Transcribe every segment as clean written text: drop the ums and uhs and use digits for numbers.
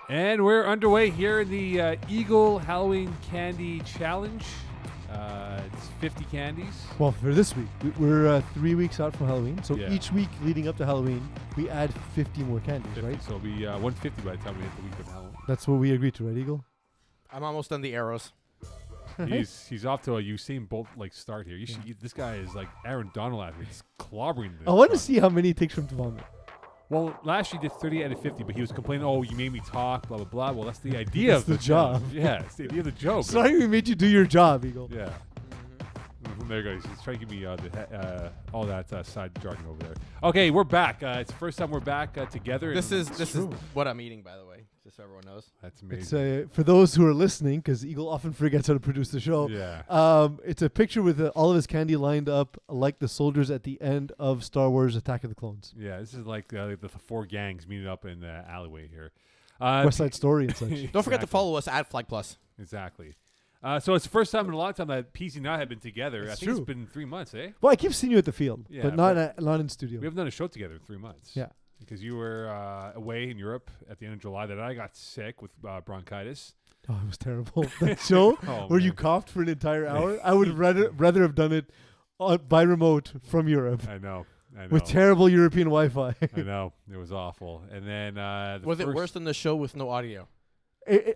And we're underway here in the Eagle Halloween Candy Challenge. It's 50 candies. Well, for this week, we're 3 weeks out from Halloween. So Yeah. each week leading up to Halloween, we add 50 more candies, 50, right? so it'll be 150 by the time we hit the week of Halloween. That's what we agreed to, right, Eagle? I'm almost done the arrows. He's off to a Usain Bolt like start here. This guy is like Aaron Donald. He's clobbering. I want to see how many it takes from to vomit. Well, last year he did 30 out of 50, but he was complaining, "Oh, you made me talk, blah blah blah." Well, that's the idea That's of the job. Yeah, it's the idea of the joke. Sorry we made you do your job, Eagle. Yeah. There you go. He's trying to give me all that side jargon over there. Okay, we're back. It's the first time we're back together. This is true. what I'm eating, by the way, just so everyone knows. That's It's amazing. for those who are listening, because Eagle often forgets how to produce the show. Yeah. It's a picture with all of his candy lined up like the soldiers at the end of Star Wars: Attack of the Clones. Yeah. This is like the four gangs meeting up in the alleyway here. West Side Story and such. Don't forget to follow us at Flag Plus. Exactly. So it's the first time in a long time that PC and I have been together. That's I think true. it's been 3 months, eh? Well, I keep seeing you at the field, Yeah, but not in studio. We haven't done a show together in 3 months. Yeah. Because you were away in Europe at the end of July. Then I got sick with bronchitis. Oh, it was terrible. That show Oh, where you man. coughed for an entire hour. I would rather have done it by remote from Europe I know. with terrible European Wi-Fi. I know. It was awful. And then Was it worse than the show with no audio?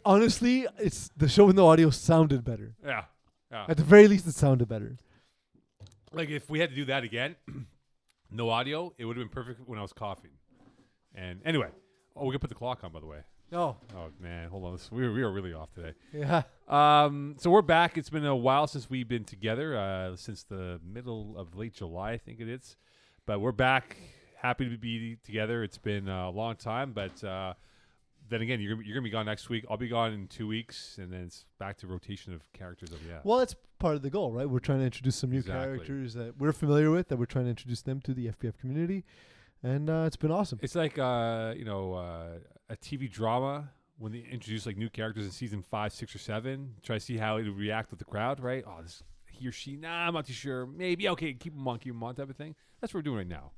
Honestly, it's the show with no audio sounded better. Yeah. Yeah. At the very least, it sounded better. Like if we had to do that again, no audio, it would have been perfect when I was coughing. And anyway, we can put the clock on, by the way. Oh, Oh man, hold on. We are really off today. yeah. So we're back. It's been a while since we've been together, since the middle of late July, I think it is. But we're back. Happy to be together. It's been a long time, but then again, you're gonna be gone next week. I'll be gone in 2 weeks, and then it's back to rotation of characters. Well, that's part of the goal, right? We're trying to introduce some new Exactly. characters that we're familiar with, that we're trying to introduce them to the FPF community, and it's been awesome. It's like a TV drama when they introduce like new characters in season 5, 6, or 7. Try to see how it would react with the crowd, right? Oh, he or she, nah, I'm not too sure. Maybe okay, keep them on type of thing. That's what we're doing right now.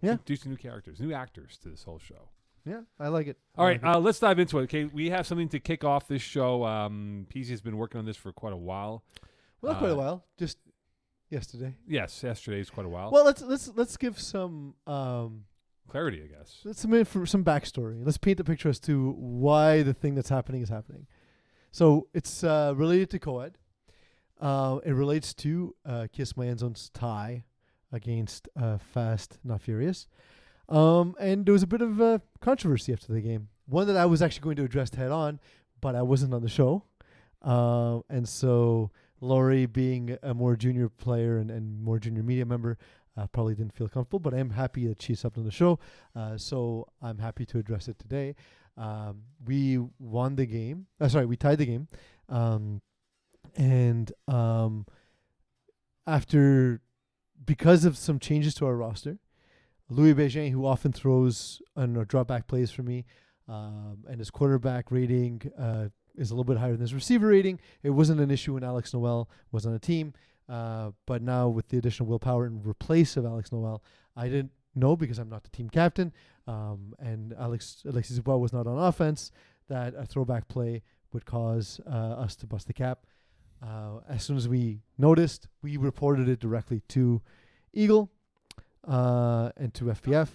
Yeah. Introducing new characters, new actors to this whole show. Yeah, I like it. All right, let's dive into it. Okay, we have something to kick off this show. PC has been working on this for quite a while. Well, not quite a while. Just yesterday. Yes, yesterday is quite a while. Well, let's give some Clarity, I guess. let's submit for some backstory. Let's paint the picture as to why the thing that's happening is happening. So it's related to co-ed. It relates to Kiss My End Zone's tie against Fast Not Furious. And there was a bit of controversy after the game. One that I was actually going to address head on, but I wasn't on the show. And so Laurie, being a more junior player and more junior media member, probably didn't feel comfortable, but I am happy that she subbed on the show. So I'm happy to address it today. We won the game. We tied the game. Because of some changes to our roster, Louis Bégin, who often throws drop back plays for me, and his quarterback rating is a little bit higher than his receiver rating. It wasn't an issue when Alex Noel was on the team, but now with the additional willpower in replace of Alex Noel, I didn't know because I'm not the team captain, and Alexis Dubois was not on offense, that a throwback play would cause us to bust the cap. As soon as we noticed, we reported it directly to Eagle and to FPF.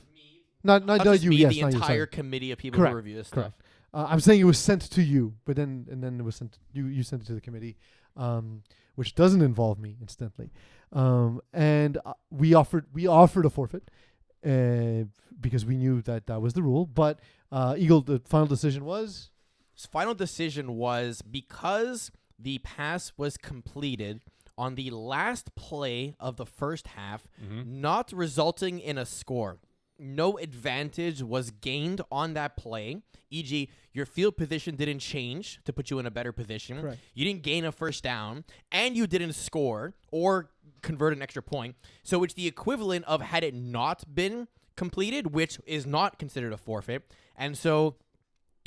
Not you. me, Yes, the not you, entire sorry. committee of people Correct, who review this correct. stuff. I'm saying it was sent to you, but then it was sent. You sent it to the committee, which doesn't involve me, incidentally. And we offered a forfeit because we knew that was the rule. But Eagle, the final decision was. His final decision was because the pass was completed on the last play of the first half, not resulting in a score. No advantage was gained on that play, e.g., your field position didn't change to put you in a better position. Correct. You didn't gain a first down, and you didn't score or convert an extra point. So it's the equivalent of had it not been completed, which is not considered a forfeit. And so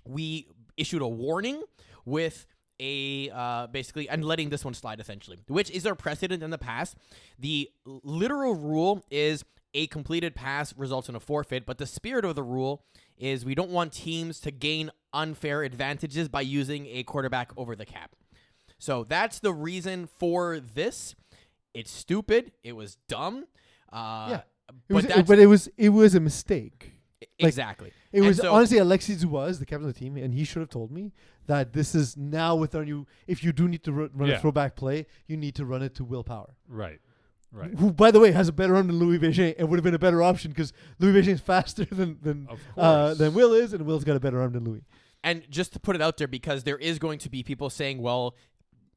we issued a warning with basically, and letting this one slide essentially, which is our precedent in the past. The literal rule is a completed pass results in a forfeit, but the spirit of the rule is we don't want teams to gain unfair advantages by using a quarterback over the cap. So that's the reason for this. It's stupid. It was dumb. Yeah. But it was a mistake. Exactly. It And was so- honestly Alexis was the captain of the team, and he should have told me that this is now with our new. If you do need to run Yeah. a throwback play, you need to run it to Will Power, Right. who, by the way, has a better arm than Louis Bégin, and would have been a better option because Louis Bégin is faster Of course. than Will is, and Will's got a better arm than Louis. And just to put it out there, because there is going to be people saying, well,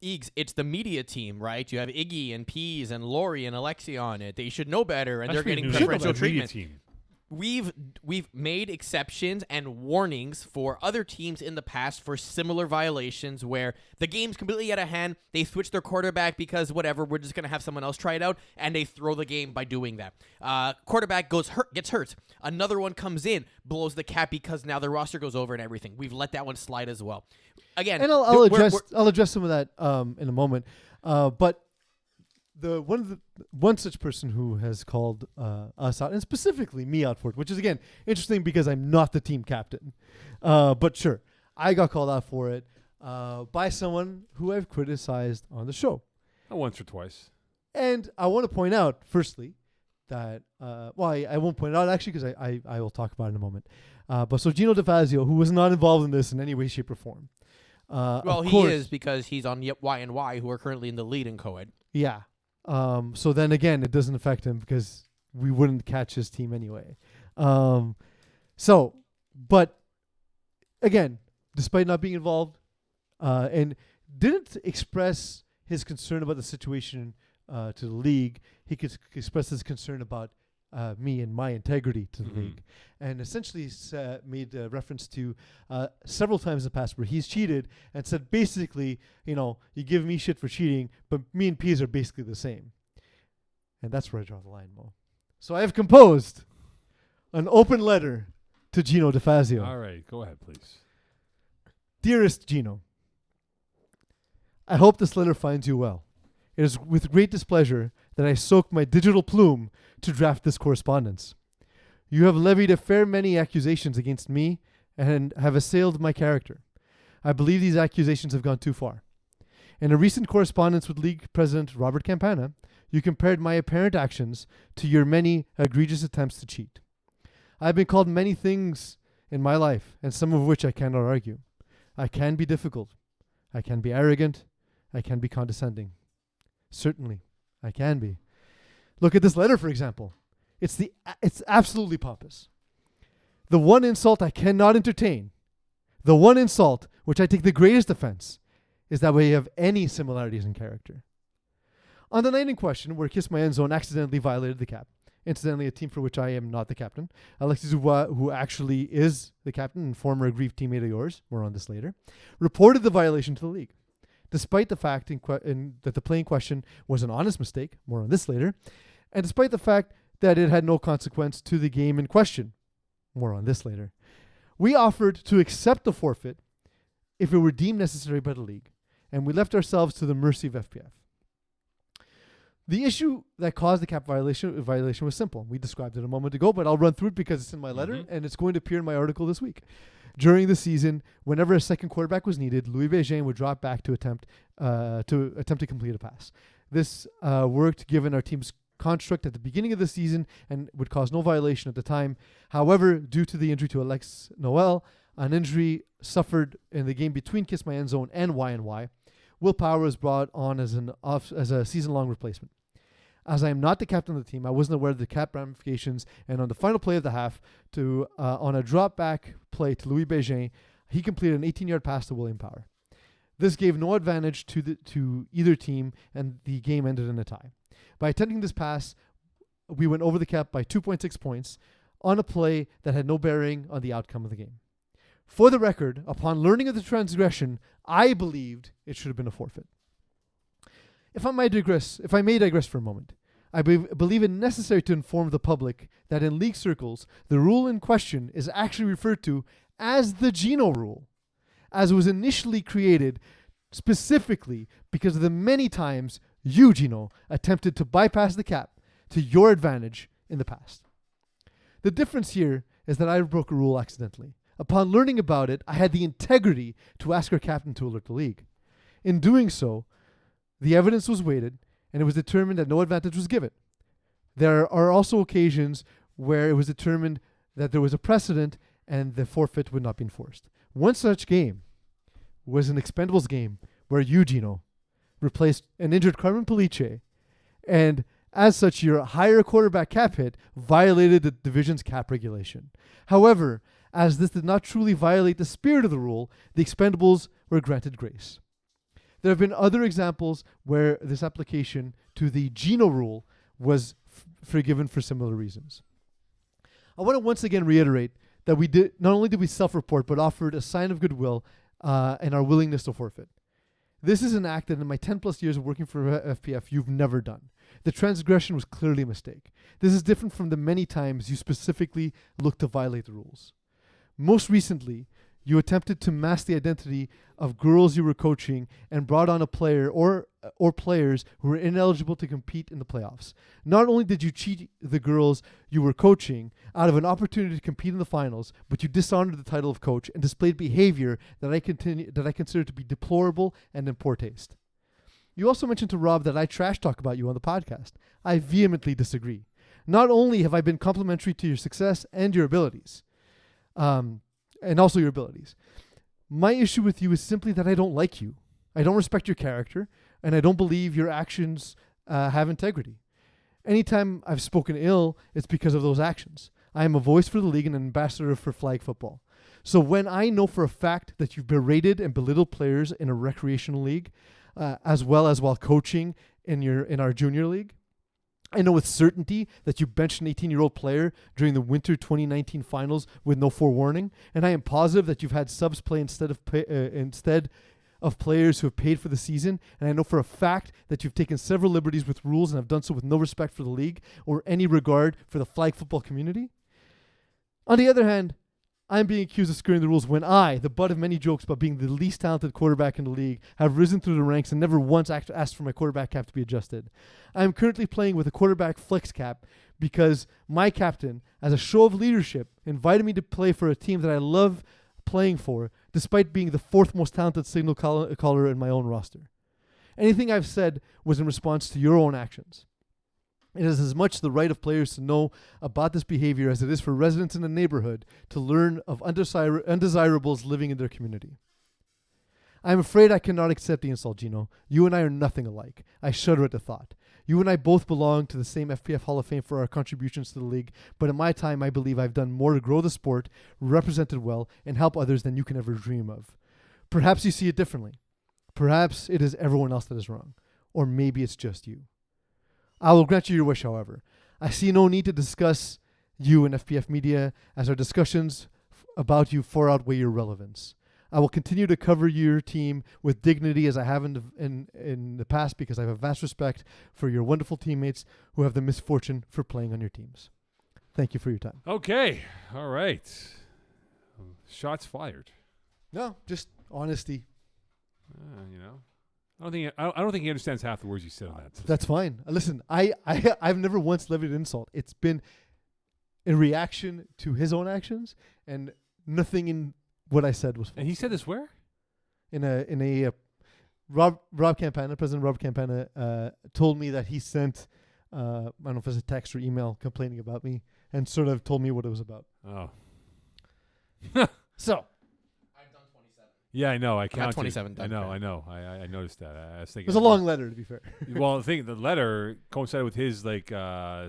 Eags, it's the media team, right? You have Iggy and Pease and Lori and Alexi on it. They should know better, and That's they're pretty getting new. preferential Should know better. treatment. Media team. We've made exceptions and warnings for other teams in the past for similar violations where the game's completely out of hand. They switch their quarterback because whatever, we're just gonna have someone else try it out, and they throw the game by doing that. Quarterback gets hurt. Another one comes in, blows the cap because now the roster goes over and everything. We've let that one slide as well. Again, And I'll we're- address some of that in a moment. But one such person who has called us out, and specifically me out for it, which is again interesting because I'm not the team captain. But sure, I got called out for it by someone who I've criticized on the show. Once or twice. And I want to point out, firstly, that I won't point it out actually because I will talk about it in a moment. But so Gino Fazio, who was not involved in this in any way, shape, or form. well, of he course- is because he's on Y&Y, who are currently in the lead in co-ed. Yeah. So then again, it doesn't affect him because we wouldn't catch his team anyway. But again, despite not being involved, and didn't express his concern about the situation to the league, he could express his concern about me and my integrity to the Mhm. league, and essentially made reference to several times in the past where he's cheated and said basically, you give me shit for cheating, but me and Pease are basically the same. And that's where I draw the line, Mo. So I have composed an open letter to Gino Fazio. All right. Go ahead, please. Dearest Gino, I hope this letter finds you well. It is with great displeasure that I soak my digital plume to draft this correspondence. You have levied a fair many accusations against me and have assailed my character. I believe these accusations have gone too far. In a recent correspondence with League President Robert Campana, you compared my apparent actions to your many egregious attempts to cheat. I have been called many things in my life, and some of which I cannot argue. I can be difficult. I can be arrogant. I can be condescending. Certainly, I can be. Look at this letter, for example. It's absolutely pompous. The one insult I cannot entertain, the one insult which I take the greatest offense, is that we have any similarities in character. On the night in question, where Kiss My End Zone accidentally violated the cap, incidentally a team for which I am not the captain, Alexis Dubois, who actually is the captain and former aggrieved teammate of yours, more on this later, reported the violation to the league. Despite the fact that the play in question was an honest mistake, more on this later, and despite the fact that it had no consequence to the game in question, more on this later, we offered to accept the forfeit if it were deemed necessary by the league, and we left ourselves to the mercy of FPF. The issue that caused the cap violation was simple. We described it a moment ago, but I'll run through it because it's in my letter, and it's going to appear in my article this week. During the season, whenever a second quarterback was needed, Louis Bégin would drop back to attempt to complete a pass. This worked given our team's construct at the beginning of the season and would cause no violation at the time. However, due to the injury to Alex Noel, an injury suffered in the game between Kiss My End Zone and Y&Y, Will Power was brought on as a season-long replacement. As I am not the captain of the team, I wasn't aware of the cap ramifications, and on the final play of the half, on a drop-back play to Louis Bégin, he completed an 18-yard pass to William Power. This gave no advantage to either team, and the game ended in a tie. By attempting this pass, we went over the cap by 2.6 points on a play that had no bearing on the outcome of the game. For the record, upon learning of the transgression, I believed it should have been a forfeit. If I may digress for a moment, I believe it necessary to inform the public that in league circles, the rule in question is actually referred to as the Gino rule, as it was initially created specifically because of the many times you, Gino, attempted to bypass the cap to your advantage in the past. The difference here is that I broke a rule accidentally, Upon learning about it, I had the integrity to ask our captain to alert the league. In doing so, the evidence was weighted, and it was determined that no advantage was given. There are also occasions where it was determined that there was a precedent and the forfeit would not be enforced. One such game was an Expendables game where you, Gino, replaced an injured Carmen Police, and as such, your higher quarterback cap hit violated the division's cap regulation. However, as this did not truly violate the spirit of the rule, the Expendables were granted grace. There have been other examples where this application to the Gino rule was forgiven for similar reasons. I want to once again reiterate that we did not only did we self-report, but offered a sign of goodwill and our willingness to forfeit. This is an act that in my 10 plus years of working for FPF, you've never done. The transgression was clearly a mistake. This is different from the many times you specifically looked to violate the rules. Most recently, you attempted to mask the identity of girls you were coaching and brought on a player or players who were ineligible to compete in the playoffs. Not only did you cheat the girls you were coaching out of an opportunity to compete in the finals, but you dishonored the title of coach and displayed behavior that I consider to be deplorable and in poor taste. You also mentioned to Rob that I trash talk about you on the podcast. I vehemently disagree. Not only have I been complimentary to your success and your abilities, and also your abilities. My issue with you is simply that I don't like you. I don't respect your character, and I don't believe your actions have integrity. Anytime I've spoken ill, it's because of those actions. I am a voice for the league and an ambassador for flag football. So when I know for a fact that you've berated and belittled players in a recreational league, as well as while coaching in our junior league, I know with certainty that you benched an 18-year-old player during the winter 2019 finals with no forewarning, and I am positive that you've had subs play instead of players who have paid for the season, and I know for a fact that you've taken several liberties with rules and have done so with no respect for the league or any regard for the flag football community. On the other hand, I'm being accused of skirting the rules when I, the butt of many jokes about being the least talented quarterback in the league, have risen through the ranks and never once asked for my quarterback cap to be adjusted. I am currently playing with a quarterback flex cap because my captain, as a show of leadership, invited me to play for a team that I love playing for, despite being the fourth most talented signal caller in my own roster. Anything I've said was in response to your own actions. It is as much the right of players to know about this behavior as it is for residents in the neighborhood to learn of undesirables living in their community. I am afraid I cannot accept the insult, Gino. You and I are nothing alike. I shudder at the thought. You and I both belong to the same FPF Hall of Fame for our contributions to the league, but in my time, I believe I've done more to grow the sport, represented well, and help others than you can ever dream of. Perhaps you see it differently. Perhaps it is everyone else that is wrong. Or maybe it's just you. I will grant you your wish, however. I see no need to discuss you in FPF media, as our discussions about you far outweigh your relevance. I will continue to cover your team with dignity as I have in the past, because I have a vast respect for your wonderful teammates who have the misfortune for playing on your teams. Thank you for your time. Okay. All right. Shots fired. No, just honesty. You know. I don't think he understands half the words you said on that. That's fine. Listen, I've never once levied an insult. It's been in reaction to his own actions, and nothing in what I said was false. And he said this where? In a Rob Campana, President Rob Campana, told me that he sent I don't know if it was a text or email complaining about me, and sort of told me what it was about. Oh. So. Yeah, I know. I counted. 27 done. I know. I noticed that. I was thinking. It was a long letter, to be fair. Well, I think the letter coincided with his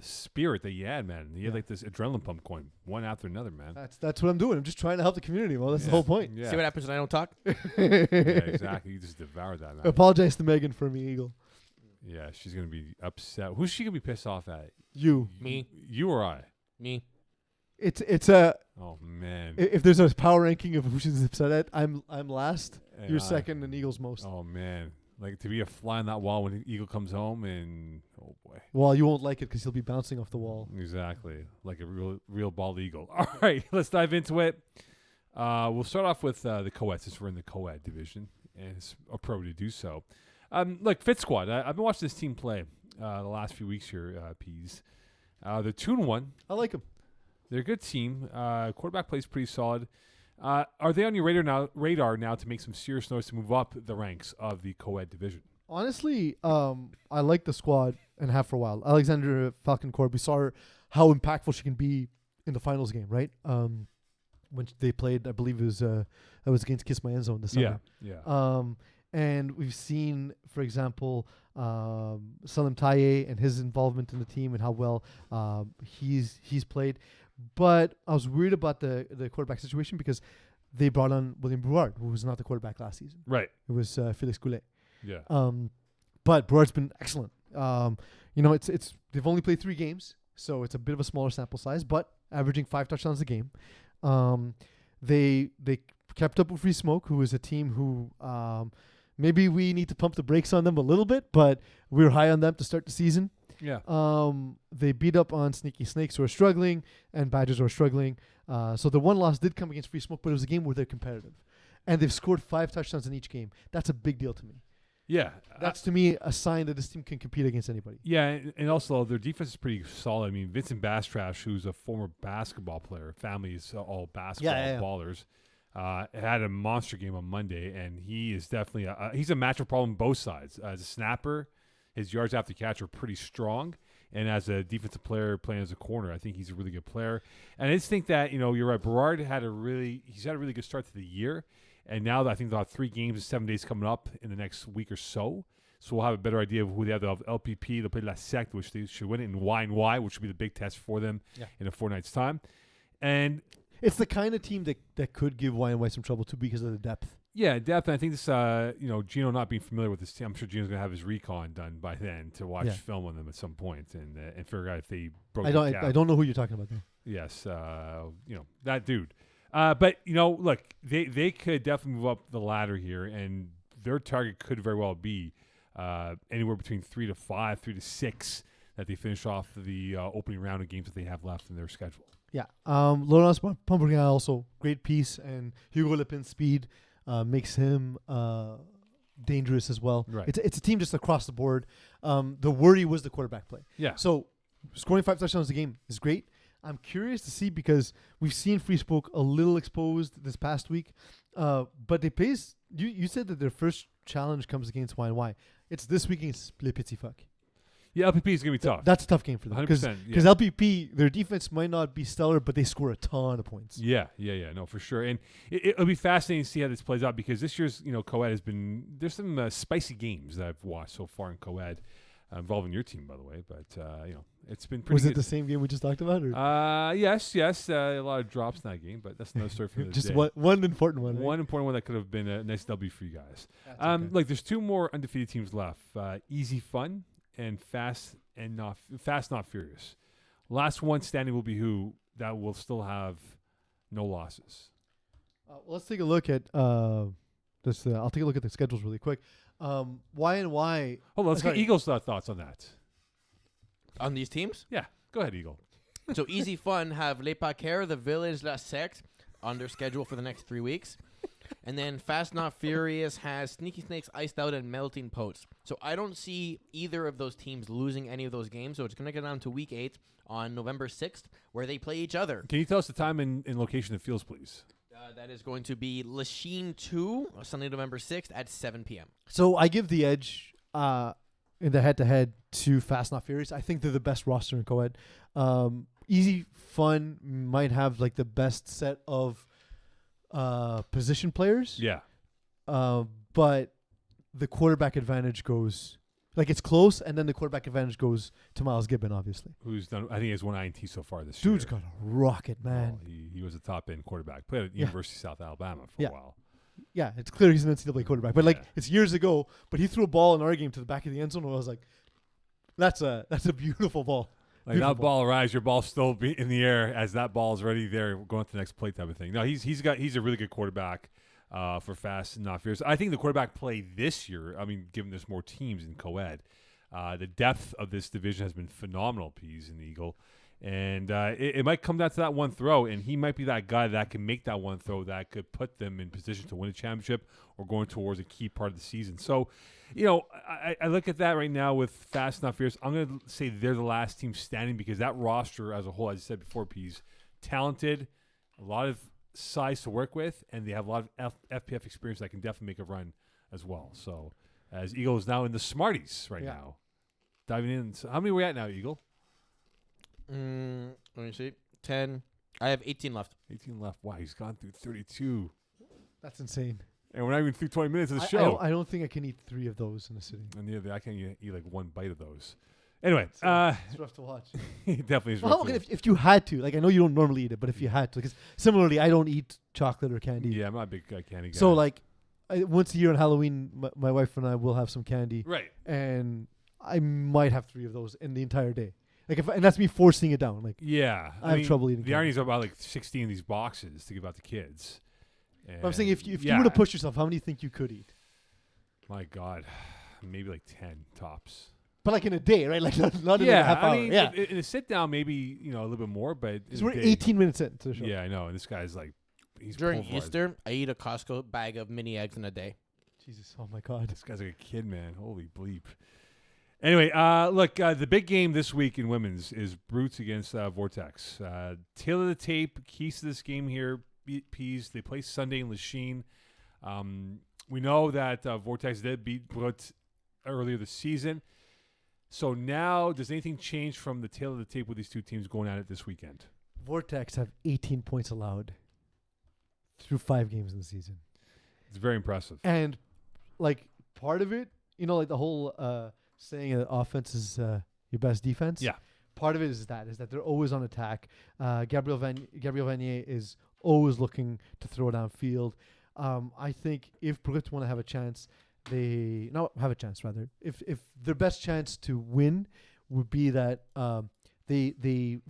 spirit that he had, man. He had like this adrenaline pump going one after another, man. That's what I'm doing. I'm just trying to help the community. Well, that's the whole point. Yeah. See what happens when I don't talk? Yeah, exactly. You just devoured that, man. I apologize to Megan for me, Eagle. Yeah, she's gonna be upset. Who's she gonna be pissed off at? You. Me. You or I? Me. It's a. Oh man. If there's a power ranking of who she's upset at, I'm last. And You're second, and Eagle's most. Oh man, like to be a fly on that wall when Eagle comes home, and oh boy. Well, you won't like it because he'll be bouncing off the wall. Exactly, like a real bald eagle. All right, let's dive into it. We'll start off with the co-ed, since we're in the co-ed division, and it's appropriate to do so. Look, Fit Squad. I've been watching this team play the last few weeks here. Peas. They're 2-1. I like him. They're a good team. Quarterback plays pretty solid. Are they on your radar now to make some serious noise to move up the ranks of the co-ed division? Honestly, I like the squad and have for a while. Alexandra Falconcourt, we saw how impactful she can be in the finals game, right? When they played, I believe it was against Kiss My End Zone this summer. Yeah. And we've seen, for example, Salim Taye and his involvement in the team and how well he's played. But I was worried about the quarterback situation because they brought on William Brouard, who was not the quarterback last season. Right. It was Felix Goulet. Yeah. But Brouard's been excellent. It's they've only played 3 games, so it's a bit of a smaller sample size, but averaging 5 touchdowns a game. They kept up with Free Smoke, who is a team who maybe we need to pump the brakes on them a little bit, but we were high on them to start the season. Yeah. They beat up on Sneaky Snakes, who are struggling, and Badgers, who are struggling. So the one loss did come against Free Smoke, but it was a game where they're competitive. And they've scored 5 touchdowns in each game. That's a big deal to me. Yeah. That's, to me, a sign that this team can compete against anybody. Yeah, and also their defense is pretty solid. I mean, Vincent Bastrash, who's a former basketball player, family is all basketball ballers, had a monster game on Monday, and he is definitely he's a matchup problem on both sides. As a snapper, his yards after catch are pretty strong, and as a defensive player playing as a corner, I think he's a really good player. And I just think that, you're right, Brouard had a really good start to the year. And now I think they'll have 3 games in 7 days coming up in the next week or so. So we'll have a better idea of who they have. They'll have LPP. They'll play La Secte, which they should win it, and Y&Y, which will be the big test for them in a fortnight's time. And it's the kind of team that could give Y&Y some trouble, too, because of the depth. Yeah, depth. And I think this, Gino not being familiar with this team, I'm sure Gino's going to have his recon done by then to watch film on them at some point and figure out if they broke the cap. I don't know who you're talking about there. Yes, that dude. But look, they could definitely move up the ladder here, and their target could very well be anywhere between 3 to 5, 3 to 6 that they finish off the opening round of games that they have left in their schedule. Yeah, Laurence Pompergin also great piece, and Hugo Lepin's speed makes him dangerous as well. Right. It's a team just across the board. The worry was the quarterback play. Yeah. So scoring 5 touchdowns a game is great. I'm curious to see because we've seen Free Spoke a little exposed this past week, but they plays. You said that their first challenge comes against Y&Y. It's this week against Le Petit Fuck. Yeah, LPP is going to be tough. That's a tough game for them. 100%. Because LPP, their defense might not be stellar, but they score a ton of points. Yeah. No, for sure. And it'll be fascinating to see how this plays out because this year's, co-ed has been, there's some spicy games that I've watched so far in co-ed. Involving your team, by the way, but it's been pretty. Was good. it the same game we just talked about? Or? Yes. A lot of drops in that game, but that's another story for the just day. one important one. Right? One important one that could have been a nice W for you guys. Okay. Look, there's 2 more undefeated teams left: Easy Fun and Fast Not Furious. Last one standing will be who that will still have no losses. Let's take a look at this. I'll take a look at the schedules really quick. Y&Y. Hold on, let's get Eagle's thoughts on that. On these teams? Yeah, go ahead, Eagle. So Easy Fun have Les Paquers, the Village, La Secte on their schedule for the next 3 weeks. And then Fast Not Furious has Sneaky Snakes, Iced Out, and Melting Pots. So I don't see either of those teams losing any of those games. So it's going to get down to Week 8 on November 6th, where they play each other. Can you tell us the time and location of fields, please? That is going to be Lachine 2, Sunday, November 6th at 7 p.m. So I give the edge in the head-to-head to Fast Not Furious. I think they're the best roster in co-ed. Easy Fun might have like the best set of position players. Yeah. But the quarterback advantage goes... Like, it's close, and then the quarterback advantage goes to Miles Gibbon, obviously. Who's done, I think he has 1 INT so far this year. Dude's got a rocket, man. Oh, he was a top-end quarterback. Played at University of South Alabama for a while. Yeah, it's clear he's an NCAA quarterback. But, it's years ago. But he threw a ball in our game to the back of the end zone, and I was like, that's a beautiful ball. Like, that ball arrives, your ball's still in the air as that ball's already there going to the next play type of thing. No, he's a really good quarterback. For Fast and Not Furious. I think the quarterback play this year, given there's more teams in co-ed, the depth of this division has been phenomenal, Peas and Eagle. And it might come down to that one throw, and he might be that guy that can make that one throw that could put them in position to win a championship or going towards a key part of the season. So, I look at that right now with Fast Not Furious. I'm going to say they're the last team standing because that roster as a whole, as I said before, Peas, talented, a lot of size to work with, and they have a lot of FPF experience that can definitely make a run as well. So, as Eagle is now in the Smarties right now, diving in. So how many are we at now, Eagle? Let me see. 10. I have 18 left. 18 left. Wow, he's gone through 32. That's insane. And we're not even through 20 minutes of the show. I don't think I can eat 3 of those in a sitting. And neither I can't eat like one bite of those. Anyway, It's rough to watch. it definitely is. Well, rough to watch. if you had to, like I know you don't normally eat it, but if you had to, because similarly, I don't eat chocolate or candy. Yeah, I'm not a big candy guy. So like, once a year on Halloween, my wife and I will have some candy, right. and I might have 3 of those in the entire day. Like and that's me forcing it down. Like Yeah. I have trouble eating The candy. irony is about like 16 of these boxes to give out to kids. But I'm saying if you yeah. were to push yourself, how many do you think you could eat? My God, maybe like 10 tops. But like in a day, right? Like not in a half hour. I mean, yeah. in a sit down, maybe a little bit more, but Because in a we're day- 18 minutes into the show. Yeah, I know. And this guy's like, he's During pulverized. Easter, I eat a Costco bag of mini eggs in a day. Jesus, oh my God. This guy's like a kid, man. Holy bleep. Anyway, look, the big game this week in women's is Brutes against Vortex. Tail of the tape, keys to this game here, Peas. They play Sunday in Lachine. We know that Vortex did beat Brut earlier this season. So now, does anything change from the tail of the tape with these two teams going at it this weekend? Vortex have 18 points allowed through 5 games in the season. It's very impressive. And like part of it, like the whole saying that offense is your best defense. Yeah. Part of it is that they're always on attack. Gabriel Vanier is always looking to throw downfield. I think if Brut want to have a chance, if their best chance to win would be that they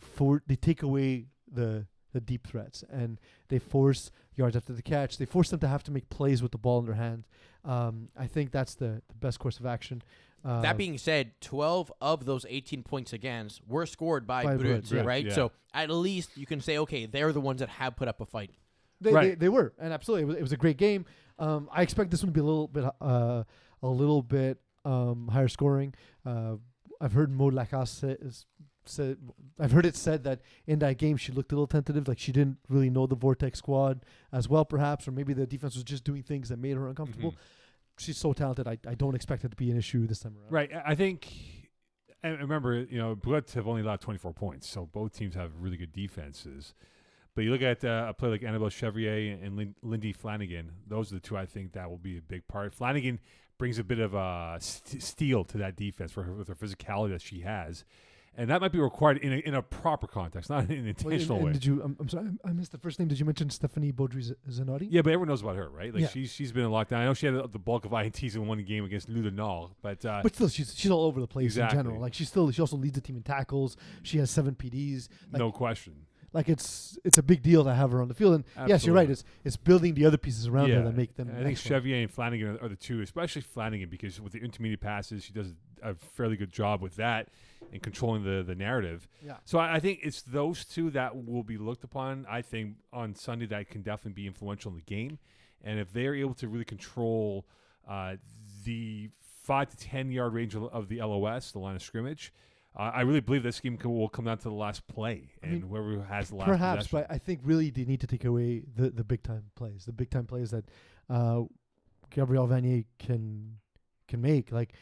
take away the deep threats and they force yards after the catch. They force them to have to make plays with the ball in their hand. I think that's the best course of action. That being said, 12 of those 18 points against were scored by Brut, Brut, right? yeah. So at least you can say, okay, they're the ones that have put up a fight. They were, and absolutely, it was a great game. I expect this one to be a little bit higher scoring. I've heard Maud Lacasse said I've heard it said that in that game she looked a little tentative, like she didn't really know the Vortex squad as well, perhaps, or maybe the defense was just doing things that made her uncomfortable. Mm-hmm. She's so talented. I don't expect it to be an issue this time around. Right. I think, and remember, Brut have only allowed 24 points, so both teams have really good defenses. But you look at a player like Annabelle Chevrier and Lindy Flanagan, those are the two I think that will be a big part. Flanagan brings a bit of steel to that defense with her physicality that she has. And that might be required in a proper context, not in an intentional way. Did you? I'm sorry, I missed the first name. Did you mention Stephanie Baudry-Zanotti? Yeah, but everyone knows about her, right? Like Yeah. she's been in lockdown. I know she had the bulk of INTs in one game against Loup de Nord, but still, she's all over the place Exactly. in general. Like she also leads the team in tackles. She has 7 PDs. Like, no question. Like it's a big deal to have her on the field. And yes, you're right. Absolutely. It's building the other pieces around her that make them. I think excellent. Chevier and Flanagan are the two, especially Flanagan, because with the intermediate passes, she does a fairly good job with that and controlling the narrative. Yeah. So I think it's those two that will be looked upon, I think, on Sunday that can definitely be influential in the game. And if they're able to really control the 5 to 10 yard range of the LOS, the line of scrimmage, I really believe this game will come down to the last play and whoever has the last perhaps, possession. but I think really they need to take away the big time plays, that Gabrielle Vanier can make. Like,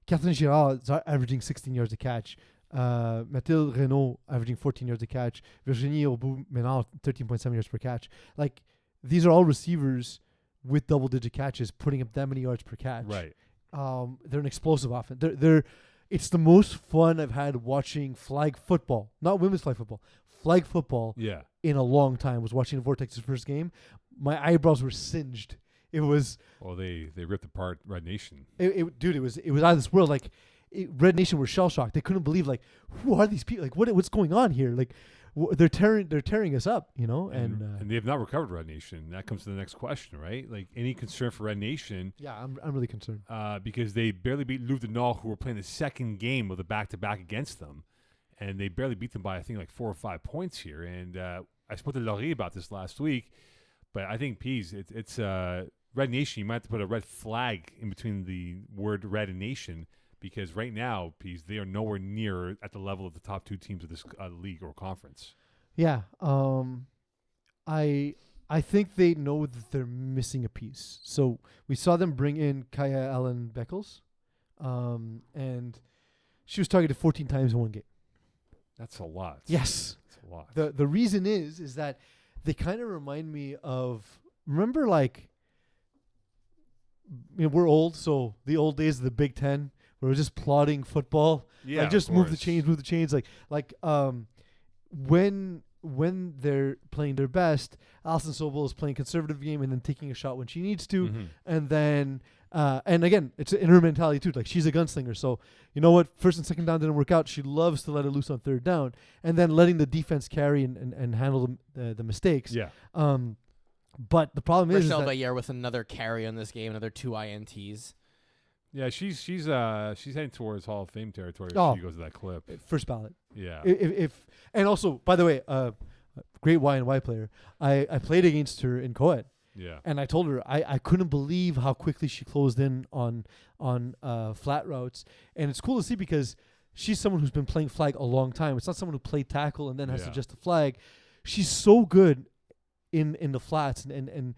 Catherine Girard is averaging 16 yards a catch. Mathilde Renault averaging 14 yards a catch. Virginie Aubout-Menard 13.7 yards per catch. Like, these are all receivers with double-digit catches, putting up that many yards per catch. Right. They're an explosive offense. It's the most fun I've had watching flag football, not women's flag football Yeah. in a long time. Was watching Vortex's first game. My eyebrows were singed. It was. Well, they ripped apart Red Nation. Dude, it was out of this world. Like, Red Nation were shell shocked. They couldn't believe, like, who are these people? Like, what's going on here? Like, they're tearing us up, And they have not recovered Red Nation. That comes to the next question, right? Like, any concern for Red Nation? Yeah, I'm really concerned. Because they barely beat Loup de Nord, who were playing the second game of the back-to-back against them, and they barely beat them by, I think, like 4 or 5 points here. And I spoke to Laurie about this last week, but I think, Pease, it's Red Nation. You might have to put a red flag in between the word Red and Nation, because right now, Pease, they are nowhere near at the level of the top 2 teams of this league or conference. Yeah. I think they know that they're missing a piece. So we saw them bring in Kaya Allen Beckles, and she was targeted 14 times in one game. That's a lot. Yes. That's a lot. The reason is that they kind of remind me of, remember, like, we're old, so the old days of the Big Ten where we're just plotting football. Yeah, like, just move the chains. Like when they're playing their best, Alison Sobel is playing conservative game and then taking a shot when she needs to, and then and again, it's in her mentality too. Like, she's a gunslinger, so you know what? First and second down didn't work out. She loves to let it loose on third down, and then letting the defense carry and handle the mistakes. Yeah. But the problem is Rochelle that Valliere with another carry on this game, another 2 INTs. Yeah, she's heading towards Hall of Fame territory if she goes to that clip. first ballot. Yeah. If and also, by the way, great Y&Y player. I played against her in co-ed. Yeah. And I told her I couldn't believe how quickly she closed in on flat routes. And it's cool to see because she's someone who's been playing flag a long time. It's not someone who played tackle and then has to adjust the flag. She's so good in the flats and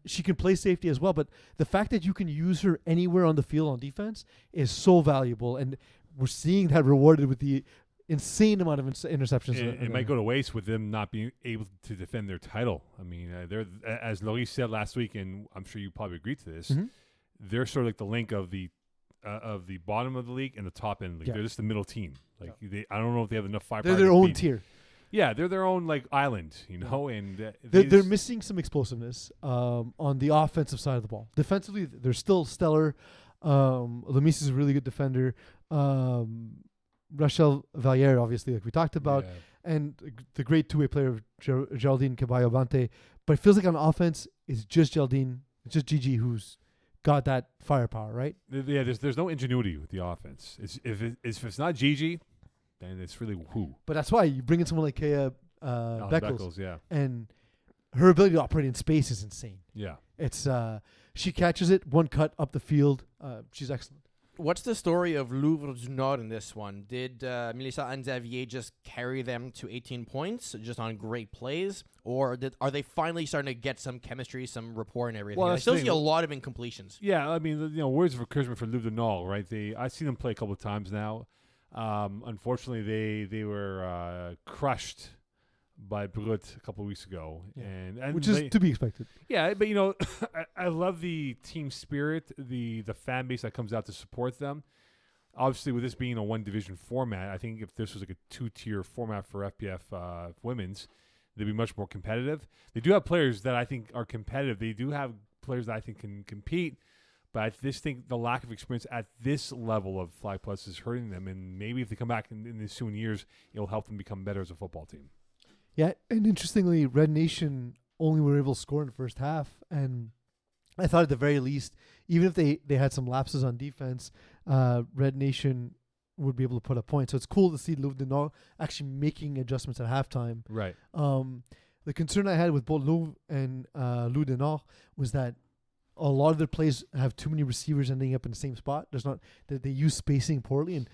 she can play safety as well. But the fact that you can use her anywhere on the field on defense is so valuable. And we're seeing that rewarded with the insane amount of interceptions. It might go to waste with them not being able to defend their title. I mean, they're, as Lois said last week, and I'm sure you probably agree to this, they're sort of like the link of the bottom of the league and the top end of the league. Yeah. They're just the middle team. Like I don't know if they have enough firepower. They're their own tier. Yeah, they're their own like island, you know, and they're missing some explosiveness on the offensive side of the ball. Defensively, they're still stellar. Lemise is a really good defender. Rochelle Valliere, obviously, like we talked about, and the great two-way player of Geraldine Caballo-Bante. But it feels like on offense, it's just Geraldine, it's just Gigi who's got that firepower, right? Yeah, there's no ingenuity with the offense. If it's not Gigi, then it's really who. But that's why you bring in someone like Kaya Beckles, yeah, and her ability to operate in space is insane. Yeah, it's she catches it, one cut up the field. She's excellent. What's the story of Louvre du Nord in this one? Did Melissa Anne-Xavier just carry them to 18 points just on great plays? Or are they finally starting to get some chemistry, some rapport and everything? Well, I still see a lot of incompletions. Yeah, I mean, words of encouragement for Louvre du Nord, right? I've seen them play a couple of times now. Unfortunately, they were crushed by Brut a couple of weeks ago, and which is to be expected. Yeah, but I love the team spirit, the fan base that comes out to support them. Obviously, with this being a one division format, I think if this was like a 2-tier format for FPF women's, they'd be much more competitive. They do have players that I think are competitive. They do have players that I think can compete. But I just think the lack of experience at this level of Flag Plus is hurting them. And maybe if they come back in the ensuing years, it'll help them become better as a football team. Yeah, and interestingly, Red Nation only were able to score in the first half. And I thought at the very least, even if they had some lapses on defense, Red Nation would be able to put up points. So it's cool to see Louvre du Nord actually making adjustments at halftime. Right. The concern I had with both Louvre and Louvre du Nord was that a lot of their plays have too many receivers ending up in the same spot. They use spacing poorly, and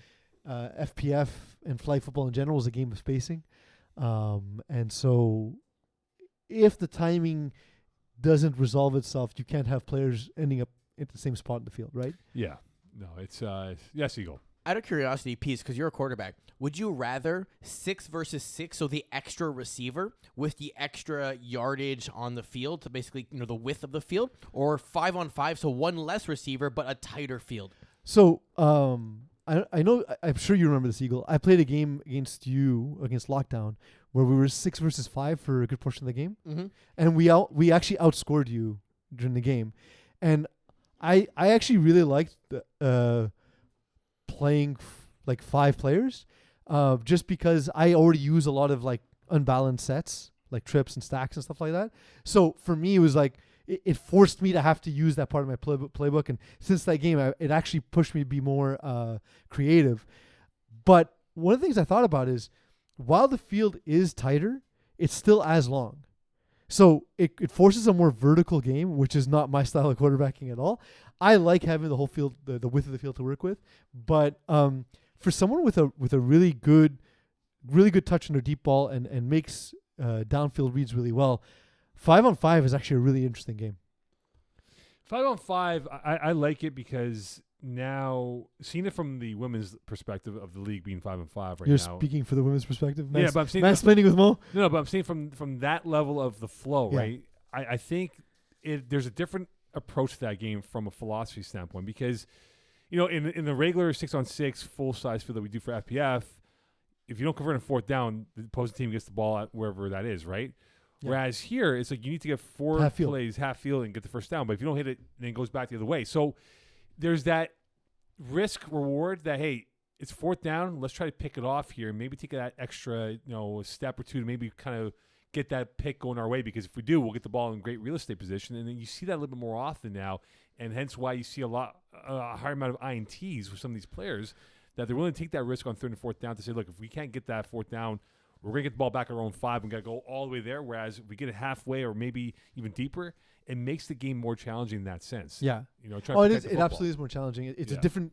FPF and flag football in general is a game of spacing. And so if the timing doesn't resolve itself, you can't have players ending up at the same spot in the field, right? Yeah. No, it's yes, Eagle. Out of curiosity, Peace, because you're a quarterback, would you rather 6 versus 6, so the extra receiver with the extra yardage on the field, so basically the width of the field, or 5-on-5, so one less receiver but a tighter field? So I know, I'm sure you remember this, Eagle. I played a game against Lockdown, where we were 6 versus 5 for a good portion of the game, and we actually outscored you during the game, and I actually really liked playing like 5 players, just because I already use a lot of like unbalanced sets, like trips and stacks and stuff like that. So for me, it was like it forced me to have to use that part of my playbook. And since that game, it actually pushed me to be more creative. But one of the things I thought about is, while the field is tighter, it's still as long. So it forces a more vertical game, which is not my style of quarterbacking at all. I like having the whole field, the width of the field to work with. But for someone with a really good touch on their deep ball and makes downfield reads really well, 5-on-5 is actually a really interesting game. 5-on-5, I like it because now, seeing it from the women's perspective of the league being 5-on-5 right You're now. speaking for the women's perspective. Yeah, but I'm saying mansplaining with Mo. No, but I'm saying from that level of the flow, Yeah. right? I think there's a different approach to that game from a philosophy standpoint because, in the regular 6-on-6 full size field that we do for FPF, if you don't convert a fourth down, the opposing team gets the ball at wherever that is, right? Yeah. Whereas here, it's like you need to get 4 Half field. plays, half field, and get the first down. But if you don't hit it, then it goes back the other way. So there's that risk reward that, hey, it's fourth down. Let's try to pick it off here and maybe take that extra, step or two to maybe kind of get that pick going our way. Because if we do, we'll get the ball in great real estate position. And then you see that a little bit more often now. And hence why you see a higher amount of INTs for some of these players that they're willing to take that risk on third and fourth down to say, look, if we can't get that fourth down, we're going to get the ball back at our own 5 and got to go all the way there. Whereas if we get it halfway or maybe even deeper, it makes the game more challenging in that sense. Yeah. Trying to It protect is. the It football. absolutely is more challenging. It's a Yeah. different.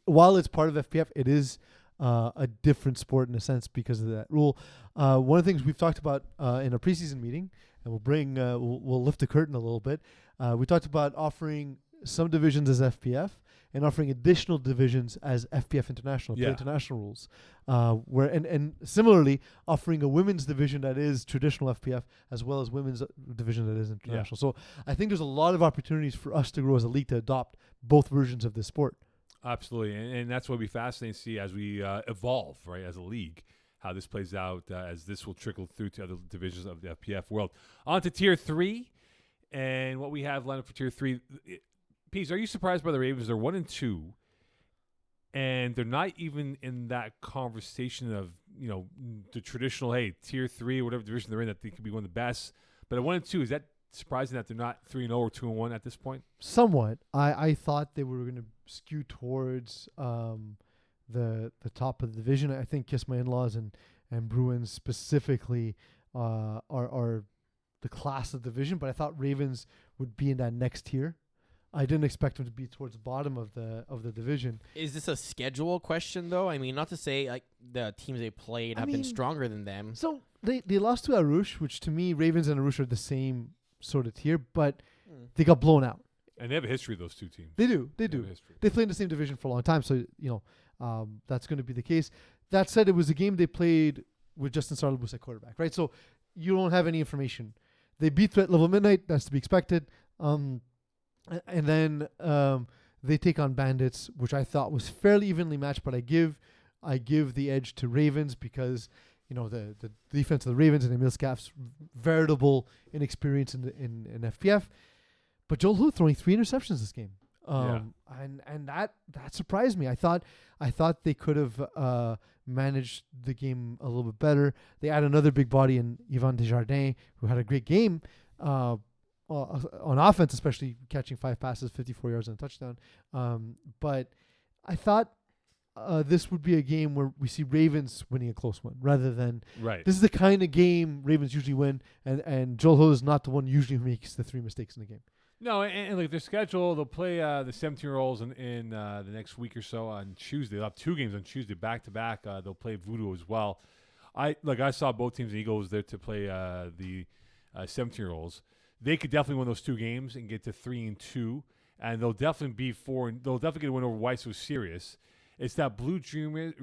While it's part of FPF, it is a different sport in a sense because of that rule. One of the things we've talked about in a preseason meeting, and we'll lift the curtain a little bit. We talked about offering some divisions as FPF and offering additional divisions as FPF International, Yeah. international rules. And similarly offering a women's division that is traditional FPF as well as women's division that is international. So I think there's a lot of opportunities for us to grow as a league to adopt both versions of this sport. Absolutely, and that's what will be fascinating to see as we evolve, right, as a league, how this plays out, as this will trickle through to other divisions of the FPF world. On to Tier 3, and what we have lined up for Tier 3. Peace, are you surprised by the Ravens? They're 1-2, and they're not even in that conversation of, the traditional, hey, Tier 3, whatever division they're in, that they could be one of the best. But at 1-2, is that surprising that they're not 3-0 or 2-1 at this point? Somewhat. I thought they were going to skew towards the top of the division. I think Kiss My In-Laws and Bruins specifically are the class of the division, but I thought Ravens would be in that next tier. I didn't expect them to be towards the bottom of the division. Is this a schedule question, though? I mean, not to say like the teams they played have been stronger than them. So they lost to Arush, which to me, Ravens and Arush are the same sort of tier, but they got blown out. And they have a history of those two teams. They do. Have a history. They played in the same division for a long time, so that's going to be the case. That said, it was a game they played with Justin Sarlabus at quarterback, right? So you don't have any information. They beat Threat Level Midnight. That's to be expected. And then they take on Bandits, which I thought was fairly evenly matched, but I give the edge to Ravens because the defense of the Ravens and Emil Scaff's veritable inexperience in FPF. But Joel Hu throwing 3 interceptions this game. And that surprised me. I thought they could have managed the game a little bit better. They had another big body in Yvan Desjardins, who had a great game on offense, especially catching 5 passes, 54 yards and a touchdown. But I thought this would be a game where we see Ravens winning a close one rather than Right. This is the kind of game Ravens usually win, and Joel Ho is not the one usually who makes the 3 mistakes in the game. No, and like their schedule, they'll play the 17-year-olds in the next week or so on Tuesday. They'll have 2 games on Tuesday back to back. They'll play Voodoo as well. I saw both teams, the Eagles, there to play the 17-year-olds. They could definitely win those 2 games and get to 3-2, and they'll definitely be 4. They'll definitely get a win over Why So Serious. It's that Blue Dreamers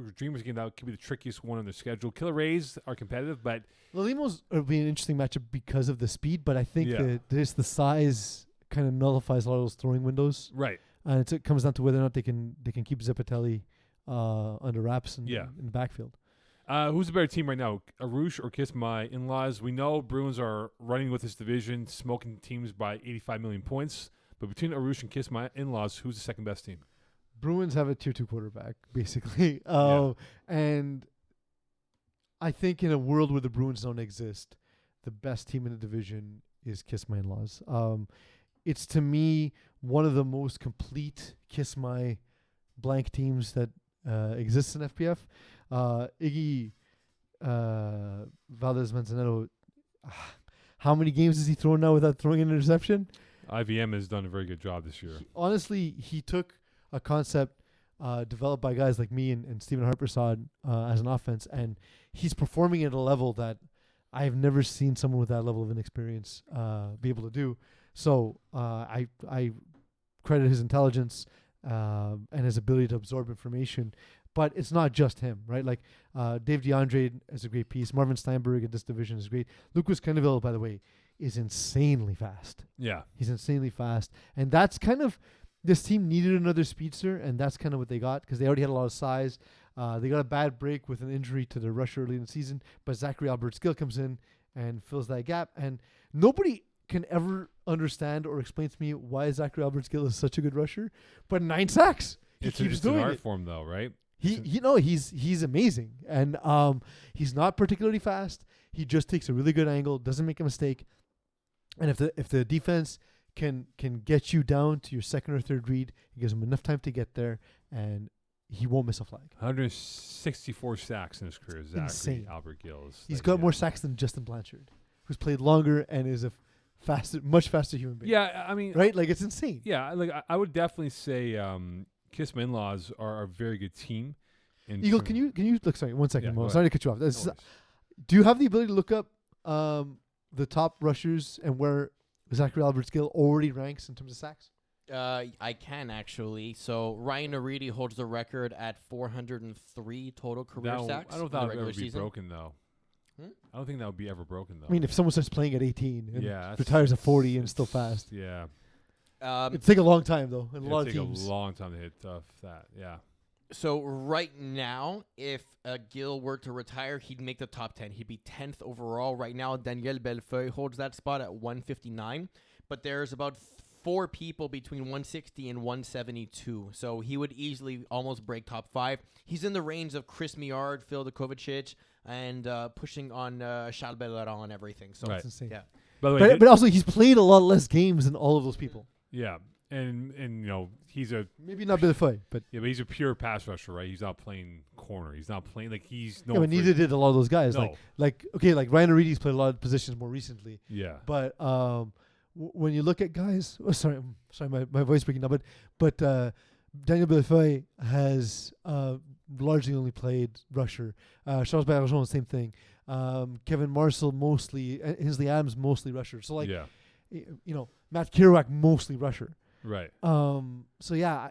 game that could be the trickiest one on their schedule. Killer Rays are competitive, but Limos will be an interesting matchup because of the speed, but I think Yeah. that there's the size kind of nullifies a lot of those throwing windows, right. and it comes down to whether or not they can keep Zepatelli under wraps in the backfield. Who's the better team right now, Arush or Kiss My In-Laws? We know Bruins are running with this division, smoking teams by 85 million points. But between Arush and Kiss My In-Laws, who's the second best team? Bruins have a tier 2 quarterback, basically. And I think in a world where the Bruins don't exist, the best team in the division is Kiss My In-Laws. It's, to me, one of the most complete Kiss My blank teams that exists in FPF. Iggy Valdez Manzanero, how many games has he thrown now without throwing an interception? IVM has done a very good job this year. Honestly, he took a concept developed by guys like me and Stephen Harpersod as an offense, and he's performing at a level that I've never seen someone with that level of inexperience be able to do. So I credit his intelligence and his ability to absorb information. But it's not just him, right? Like Dave DeAndre is a great piece. Marvin Steinberg in this division is great. Lucas Quenneville, by the way, is insanely fast. Yeah. He's insanely fast. And that's kind of, this team needed another speedster, and that's kind of what they got because they already had a lot of size. They got a bad break with an injury to their rusher early in the season, but Zachary Albert-Gill comes in and fills that gap. And nobody can ever understand or explain to me why Zachary Albert-Gill is such a good rusher, but 9 sacks. He keeps doing an art it. form, though, right? He's amazing, and he's not particularly fast. He just takes a really good angle, doesn't make a mistake, and if the defense can get you down to your second or third read, it gives him enough time to get there, and he won't miss a flag. 164 sacks in his career. Zachary Insane. Albert-Gill. He's got more sacks than Justin Blanchard, who's played longer and is a much faster human being. Yeah, I mean, right? Like it's insane. Yeah, like I would definitely say. Kiss My In-Laws are a very good team. Eagle, can you look? Sorry, 1 second. Yeah, Sorry to cut you off. Do you have the ability to look up the top rushers and where Zachary Albert-Gill already ranks in terms of sacks? I can actually. So Ryan Aridi holds the record at 403 total career sacks. I don't know if in that the would ever regular be season. broken though. I don't think that would be ever broken though. I mean, if someone starts playing at 18 and yeah, retires at 40 and still fast, yeah, it'd take a long time though, and a lot of it'd take teams. a long time to hit that. Yeah. So right now, if Gill were to retire, he'd make the top 10. He'd be 10th overall. Right now, Daniel Bellefeuille holds that spot at 159. But there's about 4 people between 160 and 172. So he would easily almost break top 5. He's in the range of Chris Miard, Phil Kovacic, and pushing on Charles Bellerin and everything. So That's insane. yeah. By the way, But also, he's played a lot less games than all of those people. yeah, and you know he's a Maybe not Bellefeuille, but but he's a pure pass rusher, right? He's not playing corner. He's not playing like he's no. yeah, but neither did a lot of those guys. No. Like Ryan Aridi's played a lot of positions more recently. Yeah. But when you look at guys, my voice breaking now. But Daniel Bellefeuille has largely only played rusher. Charles Bergeron, same thing. Kevin Marcel mostly, Hinsley Adams mostly rusher. So like, yeah. you know, Matt Kerouac mostly rusher. Right. So yeah,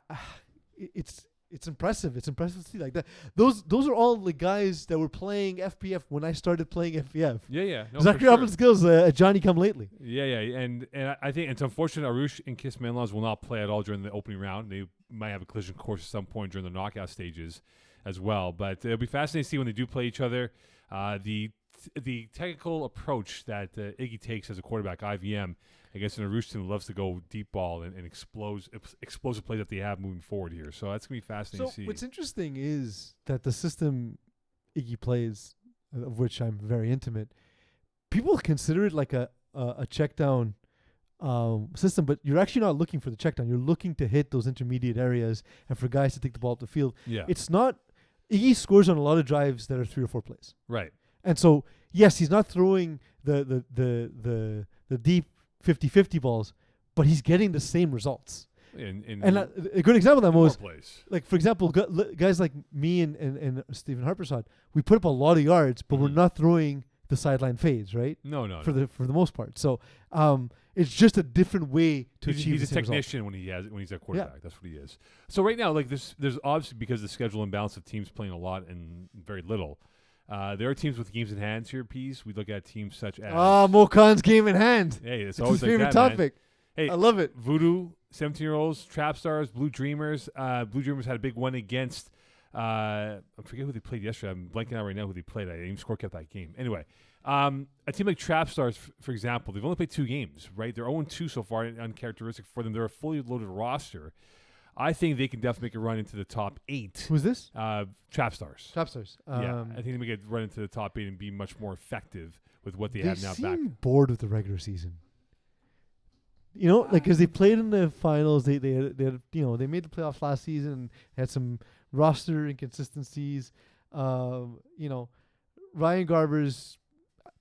it's impressive. It's impressive to see like that. Those are all the guys that were playing FPF when I started playing FPF. Yeah. No, Zachary Albert-Gill's a Johnny come lately. Yeah, and I think it's unfortunate Arush and Kiss My In-Laws will not play at all during the opening round. They might have a collision course at some point during the knockout stages as well. But it'll be fascinating to see when they do play each other. The technical approach that Iggy takes as a quarterback, IVM, against an Arush team who loves to go deep ball and explosive plays that they have moving forward here. So that's going to be fascinating to see. What's interesting is that the system Iggy plays, of which I'm very intimate, people consider it like a check down system, but you're actually not looking for the check down. You're looking to hit those intermediate areas and for guys to take the ball up the field. Yeah. It's not – Iggy scores on a lot of drives that are 3 or 4 plays. Right. And so, yes, he's not throwing the deep 50-50 balls, but he's getting the same results. And A good example of that was, plays. like, for example, guys like me and Stephen Harpersod, we put up a lot of yards, but we're not throwing the sideline fades, right? No. For the most part. So it's just a different way to achieve. He's the a same technician when he's a quarterback. Yeah. That's what he is. So right now, like there's obviously, because of the schedule imbalance of teams playing a lot and very little. There are teams with games in hand here, Pease. We look at teams such as Mo Khan's game in hand. Hey, it's His always like favorite that, topic. Man. Hey, I love it. Voodoo, 17-year-olds, Trap Stars, Blue Dreamers. Blue Dreamers had a big one against I forget who they played yesterday. I'm blanking out right now who they played. I didn't even score kept that game. Anyway, a team like Trap Stars, for example, they've only played 2 games, right? They're 0-2 so far, uncharacteristic for them. They're a fully loaded roster. I think they can definitely make a run into the top 8. Who's this? Trap Stars. Trap Stars. Yeah, I think they make a run into the top 8 and be much more effective with what they have now seem back. bored with the regular season. You know, like because they played in the finals, they had, they made the playoffs last season, and had some roster inconsistencies. Ryan Garber's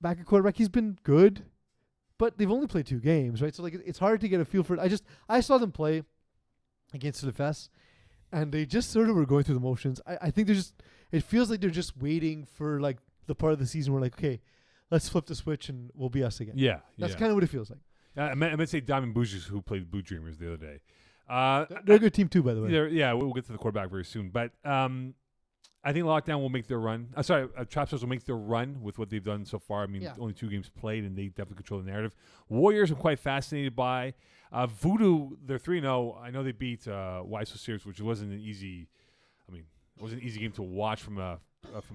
back at quarterback. He's been good, but they've only played 2 games, right? So like it's hard to get a feel for it. I saw them play against the Fest, and they just sort of were going through the motions. I think it feels like they're just waiting for like the part of the season where like, okay, let's flip the switch and we'll be us again. Yeah, That's yeah. kind of what it feels like. I meant to say Diamond Bougies, who played Blue Dreamers the other day. They're a good team too, by the way. Yeah, we'll get to the quarterback very soon. But I think Lockdown will make their run. Trapstars will make their run with what they've done so far. I mean, Yeah. only 2 games played, and they definitely control the narrative. Warriors, I'm quite fascinated by. Voodoo, they're 3-0. I know they beat Weisso Sears, which wasn't an easy. I mean, it wasn't an easy game to watch from a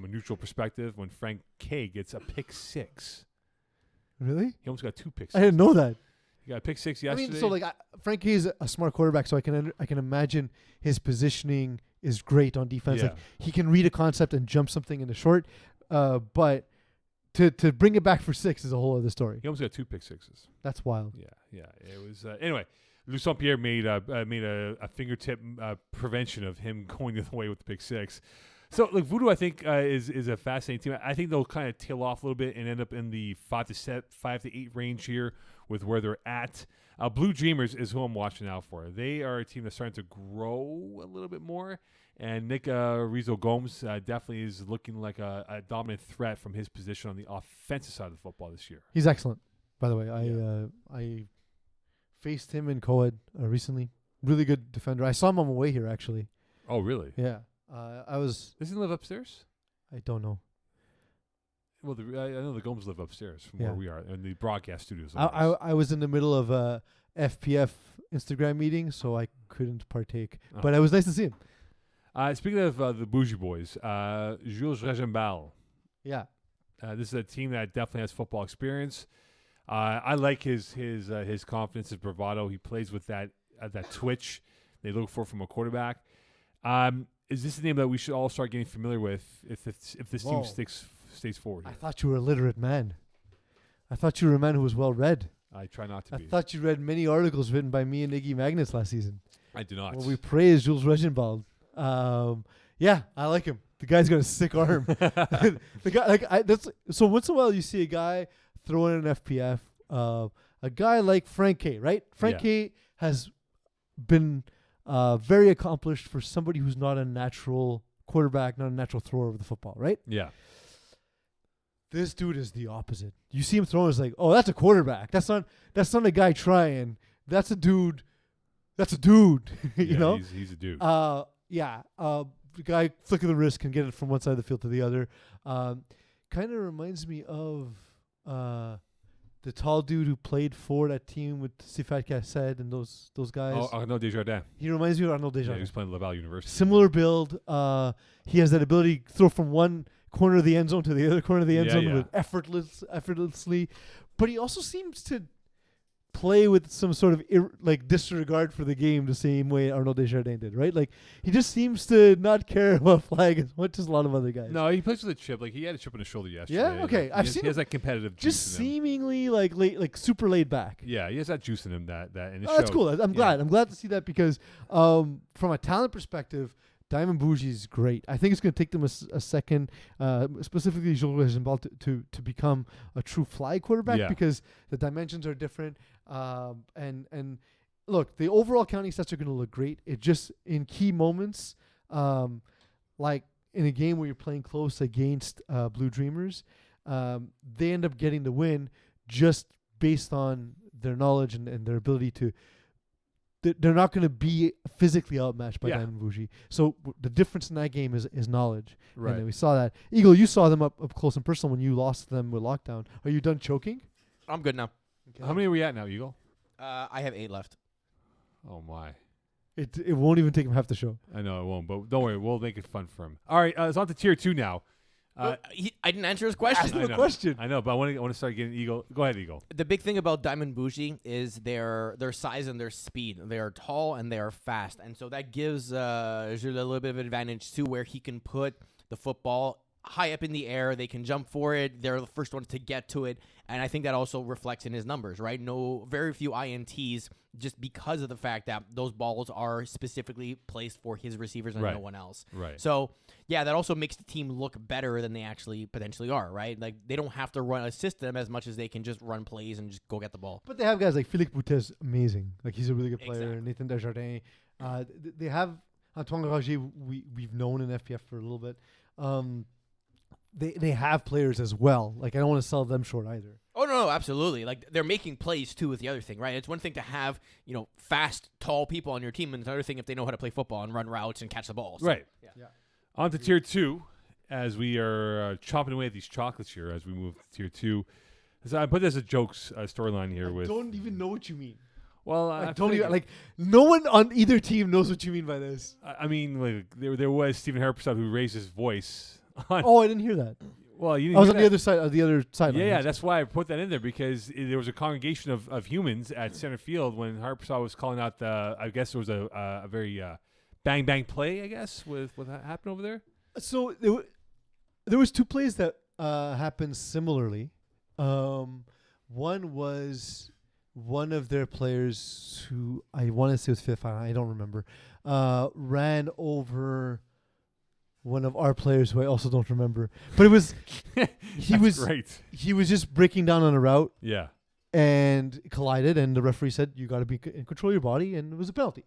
neutral perspective. When Frank K gets a pick 6, Really? he almost got 2 picks. I didn't know that. He got a pick 6 I yesterday. mean, so like Frank Hayes is a smart quarterback, so I can imagine his positioning is great on defense. Yeah. Like he can read a concept and jump something in the short. But to bring it back for 6 is a whole other story. He almost got 2 pick 6s. That's wild. Yeah. It was anyway. Lucien Pierre made a fingertip prevention of him going the other way with the pick 6. So like Voodoo, I think is a fascinating team. I think they'll kind of tail off a little bit and end up in the 5 to 8 range here with where they're at. Blue Dreamers is who I'm watching out for. They are a team that's starting to grow a little bit more. And Nick Rizzo Gomes definitely is looking like a dominant threat from his position on the offensive side of the football this year. He's excellent, by the way. I faced him in co-ed recently. Really good defender. I saw him on my way here, actually. Oh, really? Yeah. Does he live upstairs? I don't know. Well, I know the Gomes live upstairs from Yeah. where we are in the broadcast studios. I was in the middle of a FPF Instagram meeting, so I couldn't partake. Oh. But it was nice to see him. Speaking of the Bougie Boys, Jules Regimbal. Yeah. This is a team that definitely has football experience. I like his confidence, his bravado. He plays with that twitch they look for from a quarterback. Is this a name that we should all start getting familiar with if this Whoa. team stays forward I here? thought you were a literate man. I thought you were a man who was well read. I try not to I be. thought you read many articles written by me and Iggy Magnus last season. I do not. Well, we praised Jules Regenbald. Yeah, I like him. The guy's got a sick arm. The guy, so once in a while you see a guy throwing an FPF. A guy like Frank K, right? Frank K has been very accomplished for somebody who's not a natural quarterback, not a natural thrower of the football, right? Yeah. This dude is the opposite. You see him throwing, it's like, oh, that's a quarterback. That's not a guy trying. That's a dude. That's a dude. you know? He's a dude. The guy flick of the wrist can get it from one side of the field to the other. Kind of reminds me of the tall dude who played for that team with Sifat Kassed and those guys. Oh, Arnaud Desjardins. He reminds me of Arnold Yeah, Desjardins. he was playing Laval University. Similar build. He has that ability to throw from one corner of the end zone to the other corner of the end zone with effortlessly. But he also seems to play with some sort of disregard for the game the same way Arnold Desjardins did, right? Like he just seems to not care about flag as much as a lot of other guys. No, he plays with a chip. Like he had a chip on his shoulder yesterday. Yeah? Okay. Like, I've he seen has that competitive juice just in him. seemingly like super laid back. Yeah, he has that juice in him that and it Oh, that's showed. cool. I'm glad. Yeah. I'm glad to see that because from a talent perspective, Diamond Bougie is great. I think it's going to take them a second, specifically Jules Regenbald, to become a true fly quarterback because the dimensions are different. And look, the overall counting stats are going to look great. It just in key moments, like in a game where you're playing close against Blue Dreamers, they end up getting the win just based on their knowledge and their ability to. They're not going to be physically outmatched by Diamond Bougie. So the difference in that game is knowledge. Right. And then we saw that. Eagle, you saw them up close and personal when you lost them with lockdown. Are you done choking? I'm good now. Okay. How many are we at now, Eagle? I have 8 left. Oh my. It won't even take him half the show. I know it won't, but don't worry, we'll make it fun for him. All right, it's on to tier 2 now. I didn't answer his Ask question. him a question. I know, but I want to start getting Eagle. Go ahead, Eagle. The big thing about Diamond Bougie is their size and their speed. They are tall and they are fast, and so that gives Jules a little bit of advantage too, where he can put the football high up in the air. They can jump for it. They're the first ones to get to it, and I think that also reflects in his numbers. Right? Very few INTs, just because of the fact that those balls are specifically placed for his receivers and no one else. Right. So yeah, that also makes the team look better than they actually potentially are. Right? Like they don't have to run a system as much as they can just run plays and just go get the ball. But they have guys like Philippe Boutez, amazing. Like he's a really good player. Exactly. Nathan Desjardins. They have Antoine Roger. We've known in FPF for a little bit. they have players as well. Like I don't want to sell them short either. Oh no, absolutely. Like they're making plays too. With the other thing, right? It's one thing to have fast, tall people on your team, and it's another thing if they know how to play football and run routes and catch the ball. So, Right. Yeah. On to tier 2, as we are chopping away at these chocolates here as we move to tier 2. So I put this as a jokes storyline here with. I don't even know what you mean. Well, Like, don't even, like no one on either team knows what you mean by this. I mean, like there was Stephen Harpersad who raised his voice. Oh, I didn't hear that. Well, you didn't I was hear on the that? other side. The other side. Yeah, that's why I put that in there because there was a congregation of humans at center field when Harpersad was calling out the. I guess there was a very bang bang play. I guess with what happened over there. So there was 2 plays that happened similarly. One was one of their players who I want to say was fifth. I don't remember. Ran over one of our players who I also don't remember. But it was Great. He was just breaking down on a route Yeah. and collided, and the referee said you got to be in control of your body, and it was a penalty.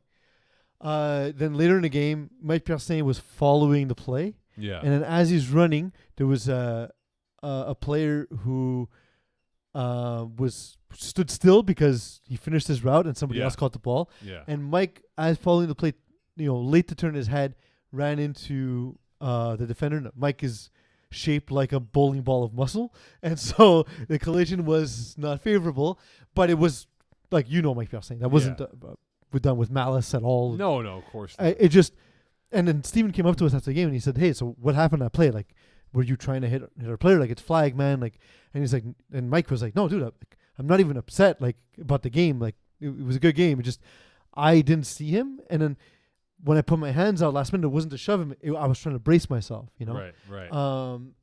Then later in the game, Mike Piercin was following the play. Yeah. And then as he's running, there was a player who stood still because he finished his route and somebody else caught the ball. Yeah. And Mike, as following the play, late to turn his head, ran into the defender. Mike is shaped like a bowling ball of muscle, and so the collision was not favorable. But it was like Mike Piercin. That wasn't done with malice at all. No, of course not. It just. And then Steven came up to us after the game and he said, "Hey, so what happened in that play? Like, were you trying to hit our player? Like, it's flag, man." Like, and he's like, and Mike was like, "No, dude, I'm not even upset like about the game. Like, it was a good game. It just I didn't see him, and then when I put my hands out last minute, it wasn't to shove him. I was trying to brace myself, Right.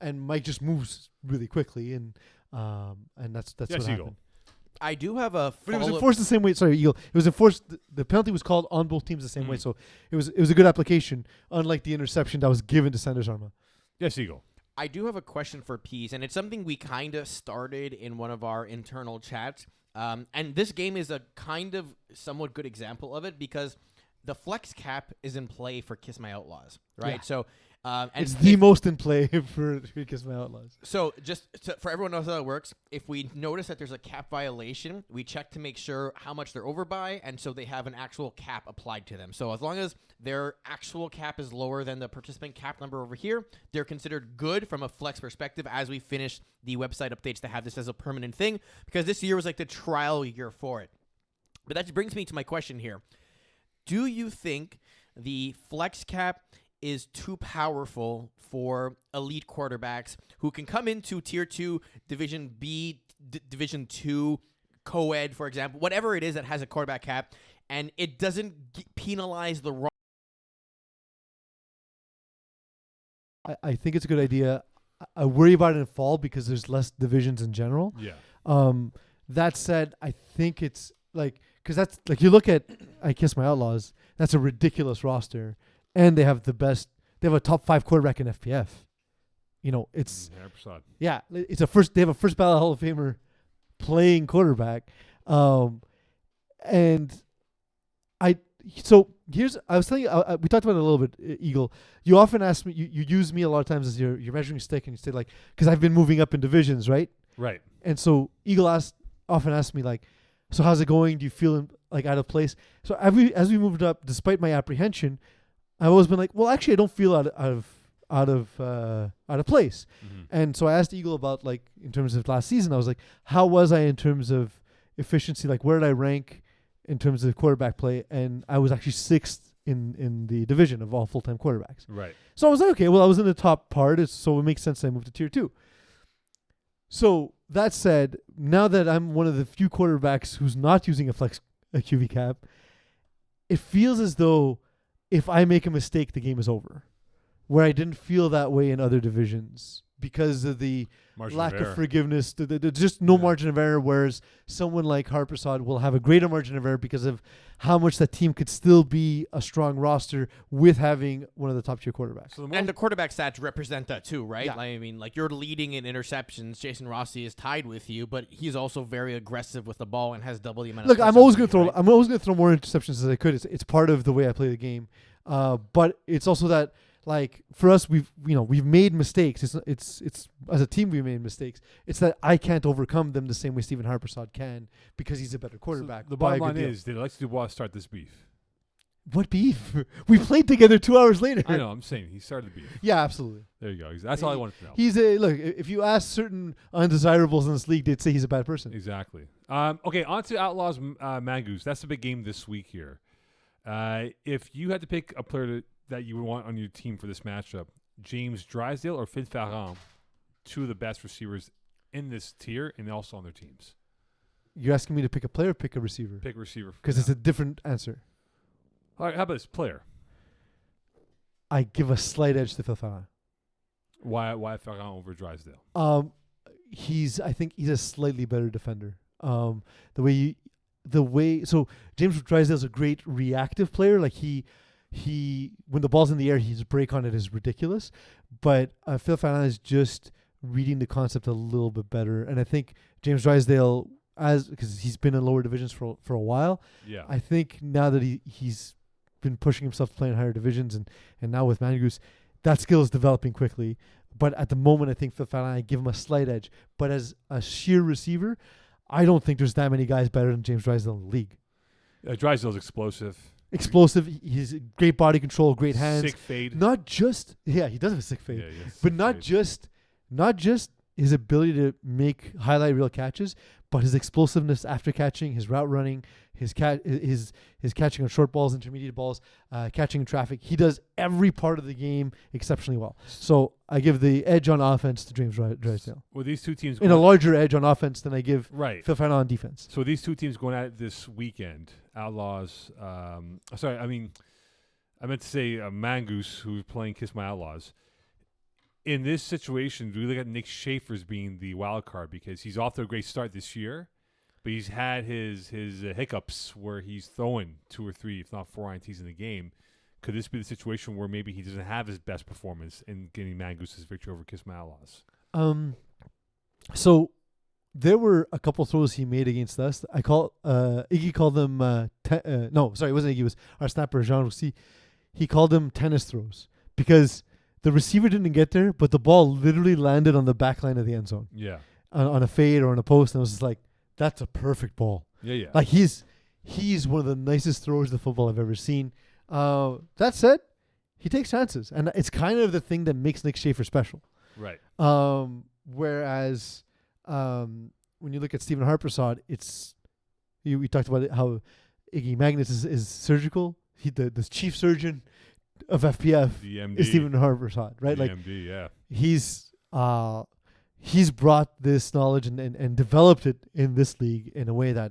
And Mike just moves really quickly, and that's Yes, what Eagle. happened. I do have a. But it was enforced the same way. Sorry, Eagle. It was enforced. The penalty was called on both teams the same way, so it was a good application, unlike the interception that was given to Sanders Arma. Yes, Eagle. I do have a question for Pease, and it's something we kind of started in one of our internal chats. And this game is a kind of somewhat good example of it because the flex cap is in play for Kiss My Outlaws, right? Yeah. So, and It's the most in play for Kiss My Outlaws. So just for everyone knows how it works, if we notice that there's a cap violation, we check to make sure how much they're over by, and so they have an actual cap applied to them. So as long as their actual cap is lower than the participant cap number over here, they're considered good from a flex perspective as we finish the website updates to have this as a permanent thing, because this year was like the trial year for it. But that brings me to my question here. Do you think the flex cap is too powerful for elite quarterbacks who can come into Tier 2, Division B, Division 2, co-ed, for example, whatever it is that has a quarterback cap, and it doesn't penalize the wrong? I think it's a good idea. I worry about it in fall because there's less divisions in general. Yeah. That said, I think it's like, because that's like, you look at I Kiss My Outlaws, that's a ridiculous roster. And they have they have a top 5 quarterback in FPF. It's 100%. yeah, they have a first ballot Hall of Famer playing quarterback. And I was telling you, we talked about it a little bit, Eagle. You often ask me, you use me a lot of times as your measuring stick, and you say like, because I've been moving up in divisions, right? Right. And so Eagle often asks me like, so how's it going? Do you feel like out of place? So as we moved up, despite my apprehension, I've always been like, well, actually, I don't feel out of place. Mm-hmm. And so I asked Eagle about like in terms of last season. I was like, how was I in terms of efficiency? Like, where did I rank in terms of quarterback play? And I was actually 6th in the division of all full-time quarterbacks. Right. So I was like, okay, well, I was in the top part, so it makes sense that I moved to Tier 2. So that said, now that I'm one of the few quarterbacks who's not using a QB cap, it feels as though if I make a mistake, the game is over. Where I didn't feel that way in other divisions because of the lack of forgiveness. There's just no margin of error, whereas someone like Harpersad will have a greater margin of error because of how much that team could still be a strong roster with having one of the top tier quarterbacks. So And the quarterback stats represent that too, right? Yeah. I mean, like you're leading in interceptions. Jason Rossi is tied with you, but he's also very aggressive with the ball and has double the amount Look, of I'm always touchdowns going to than you, throw more interceptions as I could. It's part of the way I play the game. But it's also that like for us, we've made mistakes. It's as a team we made mistakes. It's that I can't overcome them the same way Stephen Harpersod can because he's a better quarterback. So the by a bottom good line deal. is, did Alexis Dubois start this beef? What beef? We played together 2 hours later. I know. I'm saying he started the beef. Yeah, absolutely. There you go. That's all I wanted to know. He's a look. If you ask certain undesirables in this league, they'd say he's a bad person. Exactly. Okay, on to Outlaws Mangoose. That's the big game this week here. If you had to pick a player that you would want on your team for this matchup, James Drysdale or Phil Ferrand, two of the best receivers in this tier and also on their teams. You're asking me to pick a player, or pick a receiver, Pick a receiver. because it's a different answer. All right, how about this player? I give a slight edge to Phil Ferrand. Why Ferrand over Drysdale? I think he's a slightly better defender. So James Drysdale's a great reactive player. Like he when the ball's in the air, his break on it is ridiculous. But Phil Ferrand is just reading the concept a little bit better. And I think James Drysdale, because he's been in lower divisions for a while. Yeah. I think now that he's been pushing himself to play in higher divisions and now with Mangoose, that skill is developing quickly. But at the moment, I think Phil Ferrand, I give him a slight edge. But as a sheer receiver, I don't think there's that many guys better than James Drysdale in the league. Drysdale's explosive. He's great body control, great hands. Sick fade. Not just he does have a sick fade, Yeah, yes, but sick not just his ability to make highlight reel catches, but his explosiveness after catching, his route running, his catching on short balls, intermediate balls, catching in traffic. He does every part of the game exceptionally well. So I give the edge on offense to James Drysdale. Well, these two teams In a larger edge on offense than I give right. Phil Ferrand on defense. So these two teams going at it this weekend. Outlaws. I meant to say Mangoose, who's playing Kiss My Outlaws. In this situation, do we look at Nick Schaefer's being the wild card because he's off to a great start this year, but he's had his hiccups where he's throwing 2 or 3, if not 4 INTs in the game. Could this be the situation where maybe he doesn't have his best performance in getting Mangoose's victory over Kiss My Outlaws? So there were a couple throws he made against us. Iggy called them it wasn't Iggy, it was our snapper Jean Rossi. He called them tennis throws because the receiver didn't get there, but the ball literally landed on the back line of the end zone. Yeah. On a fade or on a post, and it was just like, that's a perfect ball. Yeah. Like he's one of the nicest throwers of football I've ever seen. That said, he takes chances, and it's kind of the thing that makes Nick Schaefer special. Right. Whereas when you look at Stephen Harpersod, we talked about it, how Iggy Magnus is surgical. The chief surgeon of FPF is Stephen Harpersod, right? The like MD, yeah. He's brought this knowledge and developed it in this league in a way that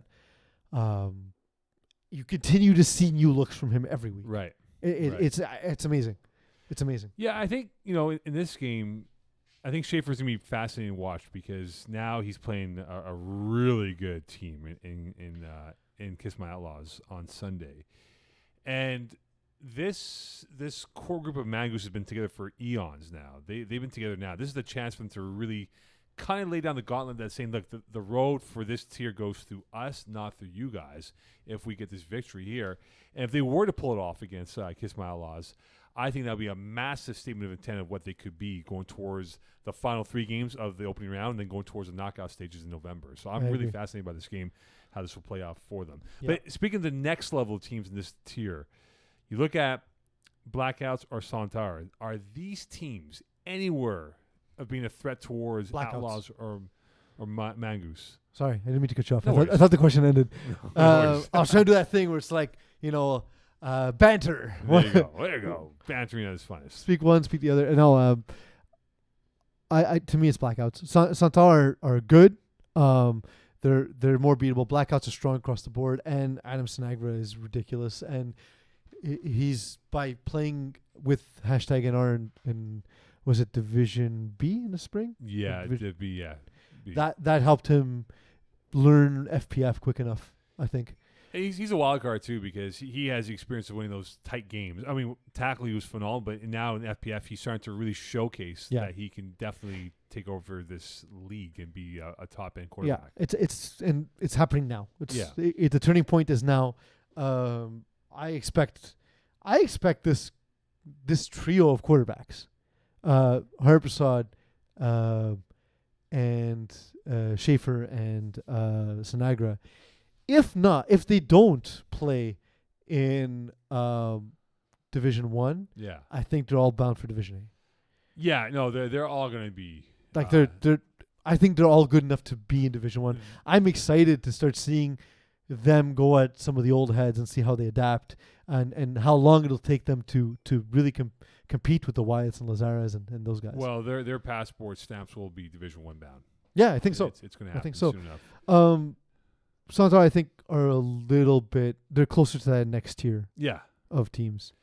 you continue to see new looks from him every week. Right. It's amazing. It's amazing. Yeah, I think, in this game, I think Schaefer's going to be fascinating to watch because now he's playing a really good team in Kiss My Outlaws on Sunday. And this core group of Mangoose has been together for eons now. They've been together now. This is the chance for them to really kind of lay down the gauntlet that's saying, look, the road for this tier goes through us, not through you guys, if we get this victory here. And if they were to pull it off against Kiss My Outlaws, I think that would be a massive statement of intent of what they could be going towards the final 3 games of the opening round and then going towards the knockout stages in November. So I'm really fascinated by this game, how this will play out for them. Yeah. But speaking of the next level of teams in this tier, you look at Blackouts or Santar. Are these teams anywhere of being a threat towards Blackouts. Outlaws or Mangoose? Sorry, I didn't mean to cut you off. No I thought the question ended. No I was trying to do that thing where it's like, banter. There you go. Bantering at its finest. Speak one, speak the other. No, to me, it's Blackouts. Santar are good. They're more beatable. Blackouts are strong across the board, and Adam Sinagra is ridiculous. And he's by playing with #NR in was it Division B in the spring? Yeah, Div B. Yeah, B. That helped him learn FPF quick enough, I think. He's a wild card too because he has the experience of winning those tight games. I mean, tackle he was phenomenal, but now in FPF he's starting to really showcase that he can definitely take over this league and be a top end quarterback. Yeah, it's happening now. The turning point is now. I expect this this trio of quarterbacks, Hariprasad, and Schaefer and Sinagra, if they don't play in Division 1, Yeah. I think they're all bound for Division A. Yeah, no, they're all going to be Like they're I think they're all good enough to be in Division 1. I'm excited to start seeing them go at some of the old heads and see how they adapt and how long it'll take them to really compete with the Wyatts and Lazaras and those guys. Well, their passport stamps will be Division 1 bound. Yeah, I think so. It's going to happen I think so. soon enough. Santar, I think, are a little bit. They're closer to that next tier Yeah. of teams.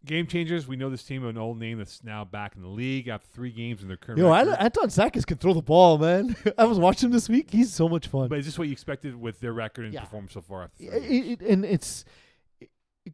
Game changers. We know this team, an old name that's now back in the league after 3 games in their current. Yo, record. Anton Sakis can throw the ball, man. I was watching him this week. He's so much fun. But is this what you expected with their record and Yeah. performance so far? After 3 games? And it's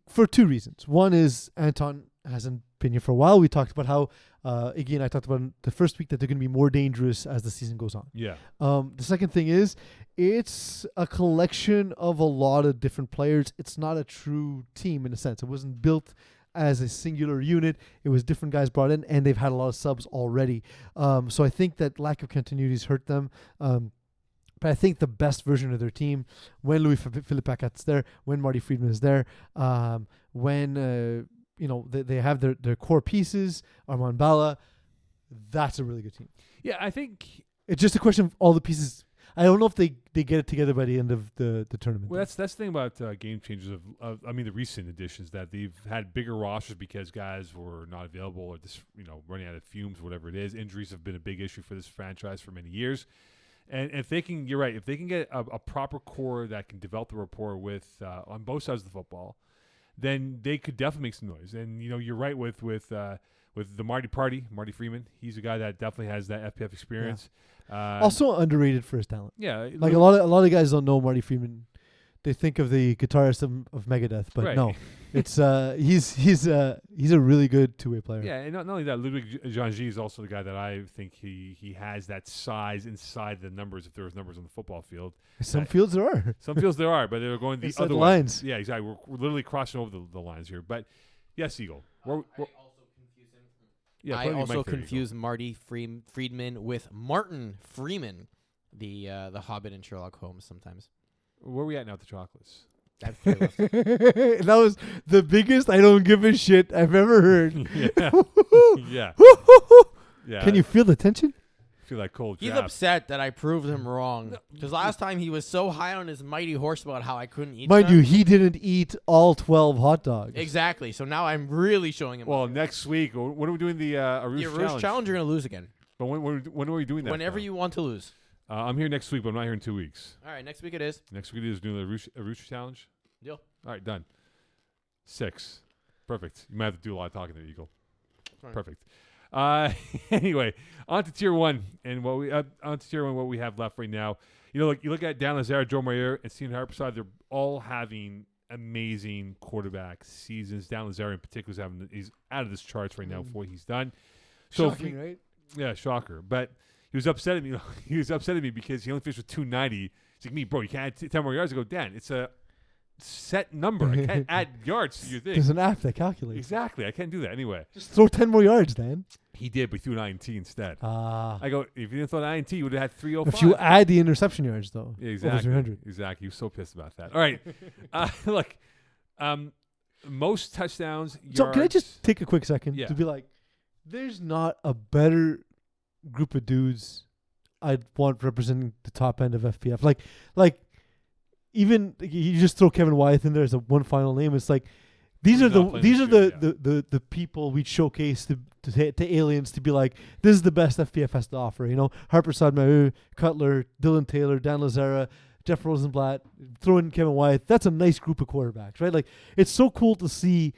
for 2 reasons. One is Anton hasn't been here for a while. We talked about how Iggy and I talked about in the first week that they're going to be more dangerous as the season goes on. Yeah. The second thing is it's a collection of a lot of different players. It's not a true team in a sense. It wasn't built as a singular unit. It was different guys brought in, and they've had a lot of subs already. So I think that lack of continuity has hurt them. But I think the best version of their team, when Louis Philippe Pacat's there, when Marty Friedman is there, when they have their core pieces, Armand Bala, that's a really good team. Yeah, I think. It's just a question of all the pieces. I don't know if they get it together by the end of the tournament. Well, that's the thing about game changers of the recent additions, that they've had bigger rosters because guys were not available or just running out of fumes, whatever it is. Injuries have been a big issue for this franchise for many years. And if they can, you're right, if they can get a proper core that can develop the rapport with on both sides of the football, then they could definitely make some noise. And you're right with the Marty Freeman. He's a guy that definitely has that FPF experience. Also underrated for his talent. Yeah, like a lot of guys don't know Marty Freeman. They think of the guitarist of Megadeth, but right. no, it's he's a really good 2-way player. Yeah, and not only that, Ludwig Jean-G is also the guy that I think he has that size inside the numbers, if there was numbers on the football field. Some fields there are. Some fields there are, but they're going the Inside other the way. lines. Yeah, exactly. We're literally crossing over the lines here. But yes, Eagle. I also confuse Marty Friedman with Martin Freeman, the Hobbit and Sherlock Holmes sometimes. Where are we at now with the chocolates? That was the biggest I don't give a shit I've ever heard. Yeah. Yeah. Can you feel the tension? Feel that cold He's jab. upset that I proved him wrong. Because last time he was so high on his mighty horse about how I couldn't eat Mind them. you, he didn't eat all 12 hot dogs. Exactly. So now I'm really showing him. Well, next week, when are we doing the Arush Challenge? You're going to lose again. But when are we doing that? Whenever for? you want to lose. I'm here next week, but I'm not here in 2 weeks. All right, next week it is. Next week is doing the Arush Challenge. Deal. All right, done. 6. Perfect. You might have to do a lot of talking there, Eagle. Fine. Perfect. Anyway, on to tier 1 and what we have left right now. You look at Dan Lazare, Joe Mayer, and Steven Harperside. They're all having amazing quarterback seasons. Dan Lazare in particular he's out of this charts right now for what he's done. So Shocking, right? Yeah, shocker. But he was upset at me. He was upset at me because he only finished with 290. He's like, me, bro, you can't add 10 more yards. I go, Dan, it's a set number. I can't add yards to your thing. There's an app that calculates. Exactly. I can't do that. Anyway. Just throw 10 more yards, Dan. He did, but he threw 90 instead. I go, if you didn't throw 90, you would have had 305. If you add the interception yards, though. Yeah, exactly. Over 300. Exactly. He was so pissed about that. All right. Look, most touchdowns, yards. So can I just take a quick second Yeah. to be like, there's not a better group of dudes I'd want representing the top end of FPF. Like even you just throw Kevin Wyeth in there as a one final name. It's like these are the people we'd showcase to aliens to be like, this is the best FPF has to offer. Harpersad, Mahou, Cutler, Dylan Taylor, Dan Lazara, Jeff Rosenblatt, throw in Kevin Wyeth. That's a nice group of quarterbacks, right? Like, it's so cool to see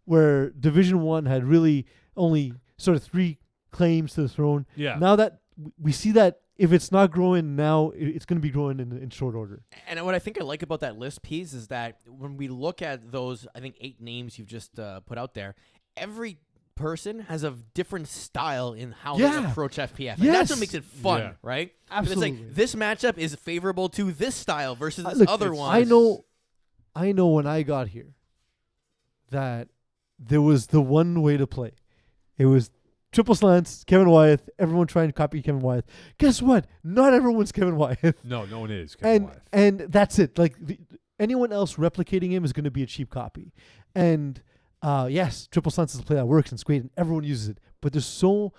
where Division 1 had really only sort of 3 claims to the throne. Yeah. Now that we see that if it's not growing now, it's going to be growing in short order. And what I think I like about that list piece is that when we look at those, I think 8 names you've just put out there, every person has a different style in how they approach FPF. And that's what makes it fun, right? Absolutely. It's like this matchup is favorable to this style versus this other one. I know when I got here that there was the one way to play. It was triple slants, Kevin Wyeth, everyone trying to copy Kevin Wyeth. Guess what? Not everyone's Kevin Wyeth. No one is Kevin Wyeth. And that's it. Like anyone else replicating him is going to be a cheap copy. And yes, triple slants is a play that works and it's great and everyone uses it. But there's so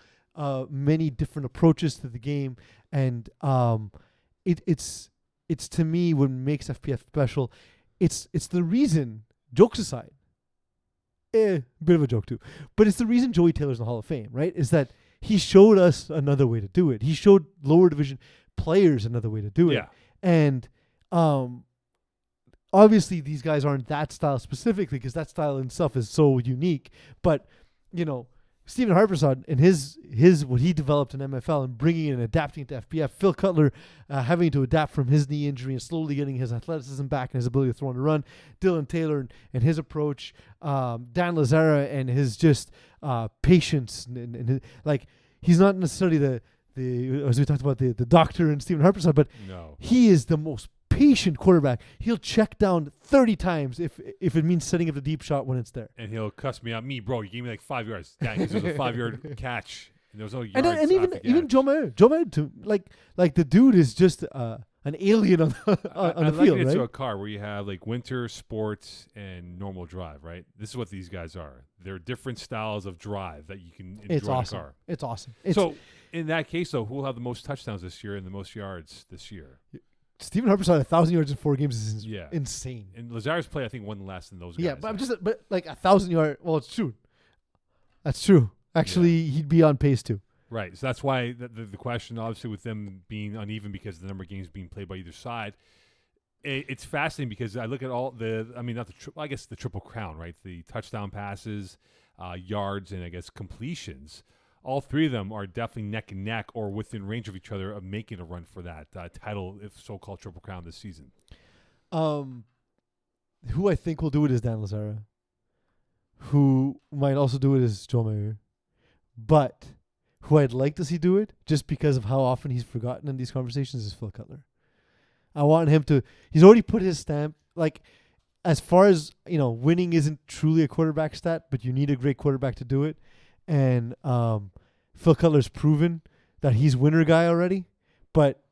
many different approaches to the game, and it's to me what makes FPF special. It's the reason, jokes aside, bit of a joke too, but it's the reason Joey Taylor's in the Hall of Fame, right? Is that he showed us another way to do it. He showed lower division players another way to do it. Yeah. And obviously these guys aren't that style specifically because that style in itself is so unique. But, you know, Stephen Harpersod and his what he developed in MFL and bringing it and adapting it to FPF. Phil Cutler having to adapt from his knee injury and slowly getting his athleticism back and his ability to throw and run. Dylan Taylor and his approach. Dan Lazara and his just patience and his, like, he's not necessarily the as we talked about the doctor and Stephen Harpersod, but No. he is the most patient quarterback. He'll check down 30 times if it means setting up the deep shot when it's there. And he'll cuss me out. Bro, you gave me like 5 yards. Dang, this was a 5-yard catch. And there was no yards. And even Joe Mayer too, like the dude is just an alien on the I field, liken it right? to a car where you have like winter, sports, and normal drive, right? This is what these guys are. They're different styles of drive that you can enjoy It's awesome. in a car. It's awesome. So in that case, though, who will have the most touchdowns this year and the most yards this year? Stephen Harpersod 1,000 yards in 4 games is Yeah. insane. And Lazar's play, I think, one less than those guys. Yeah, but like 1,000 yard. Well, it's true. That's true. Actually, he'd be on pace too. Right. So that's why the question, obviously, with them being uneven because of the number of games being played by either side, it's fascinating because I look at all I guess the triple crown, right? The touchdown passes, yards, and I guess completions. All three of them are definitely neck and neck or within range of each other of making a run for that title, if so-called triple crown this season. Who I think will do it is Dan Lazara. Who might also do it is Joe Mayer. But who I'd like to see do it, just because of how often he's forgotten in these conversations, is Phil Cutler. I want him to. He's already put his stamp. Like, as far as, you know, winning isn't truly a quarterback stat, but you need a great quarterback to do it. And Phil Cutler's proven that he's winner guy already, but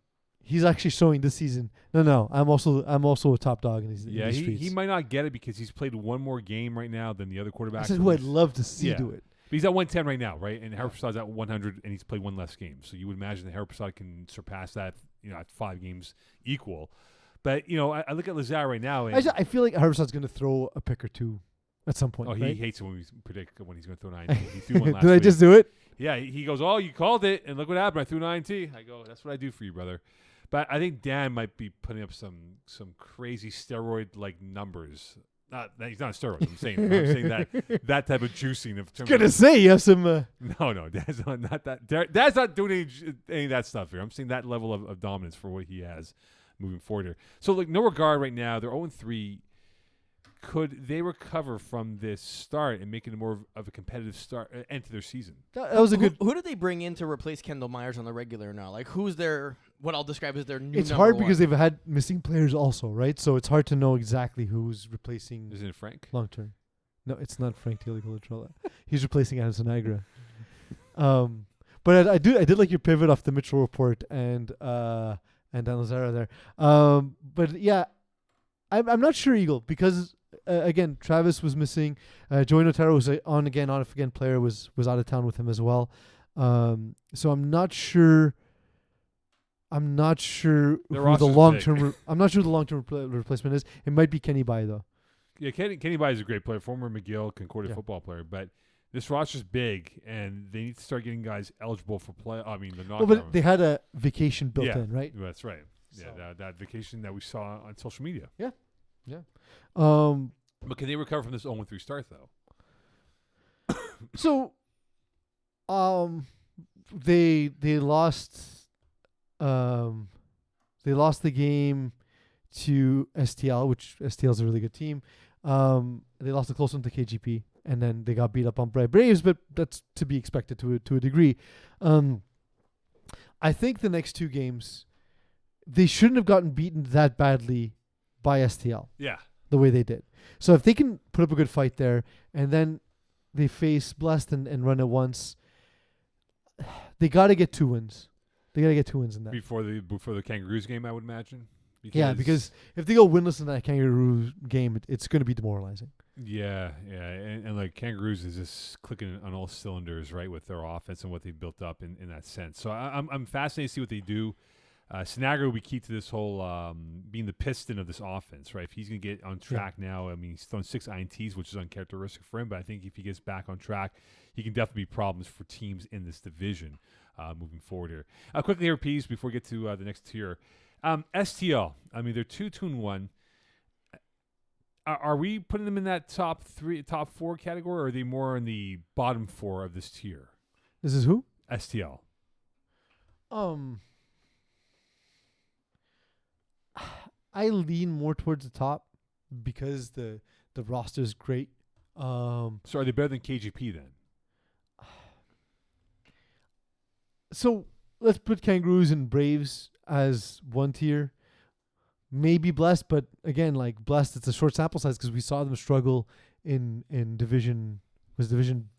he's actually showing this season. No, I'm also a top dog in these. Yeah, in these streets. he might not get it because he's played one more game right now than the other quarterbacks. I said who I'd love to see do it. But he's at 110 right now, right? And Harpersod's at 100, and he's played one less game. So you would imagine that Harpersod can surpass that, you know, at 5 games equal. But, you know, I look at Lazar right now. And I feel like Harpersod's going to throw a pick or two at some point. he right? hates it when we predict when he's going to throw 90. He threw one last Did I week. just do it? Yeah, he goes, oh, you called it, and look what happened. I threw 90. I go, that's what I do for you, brother. But I think Dan might be putting up some crazy steroid-like numbers. He's not a steroid. I'm saying that type of juicing. Gonna say you have some. No, Dad's not that. Dad's not doing any of that stuff here. I'm saying that level of dominance for what he has moving forward here. So, like, no regard right now. They're 0-3. Could they recover from this start and make it more of a competitive start end to their season? That was a good. Who did they bring in to replace Kendall Myers on the regular now? Like, who's their, what I'll describe as their new It's number hard one? because they've had missing players also, right? So it's hard to know exactly who's replacing Isn't it Frank? long term. No, it's not Frank Tilicola. He's replacing Adam Sinagra. But I did like your pivot off the Mitchell report and Dan Lazara there. But yeah, I'm not sure, Eagle, because again, Travis was missing. Joey Notaro was on off again player was out of town with him as well. So I'm not sure. I'm not sure who the long term. I'm not sure who the long term replacement is. It might be Kenny Bai though. Yeah, Kenny Bai is a great player, former McGill Concordia football player, but this roster's big, and they need to start getting guys eligible for play. I mean, they're not. Well, but they had a vacation built in, right? That's right. Yeah, So. that vacation that we saw on social media. Yeah. But can they recover from this 0-3 start though? So, they lost. They lost the game to STL, which STL is a really good team. They lost a close one to KGP, and then they got beat up on by Braves, but that's to be expected to a degree. I think the next 2 games, they shouldn't have gotten beaten that badly by STL. Yeah. The way they did. So if they can put up a good fight there, and then they face Blessed and run it once. They got to get 2 wins. They got to get 2 wins in that. before the Kangaroos game, I would imagine. Because if they go winless in that Kangaroo game, it's going to be demoralizing. Yeah, and like Kangaroos is just clicking on all cylinders, right, with their offense and what they've built up in that sense. So I'm fascinated to see what they do. Sinagra will be key to this whole being the piston of this offense, right? If he's going to get on track now, I mean, he's thrown 6 INTs, which is uncharacteristic for him, but I think if he gets back on track, he can definitely be problems for teams in this division moving forward here. Quickly here, Peas, before we get to the next tier. STL, I mean, they're 2-2-1. Are we putting them in that top 4 category, or are they more in the bottom 4 of this tier? This is who? STL. I lean more towards the top because the roster is great. So are they better than KGP then? So let's put Kangaroos and Braves as one tier. Maybe Blessed, but again, like Blessed, it's a short sample size because we saw them struggle in Division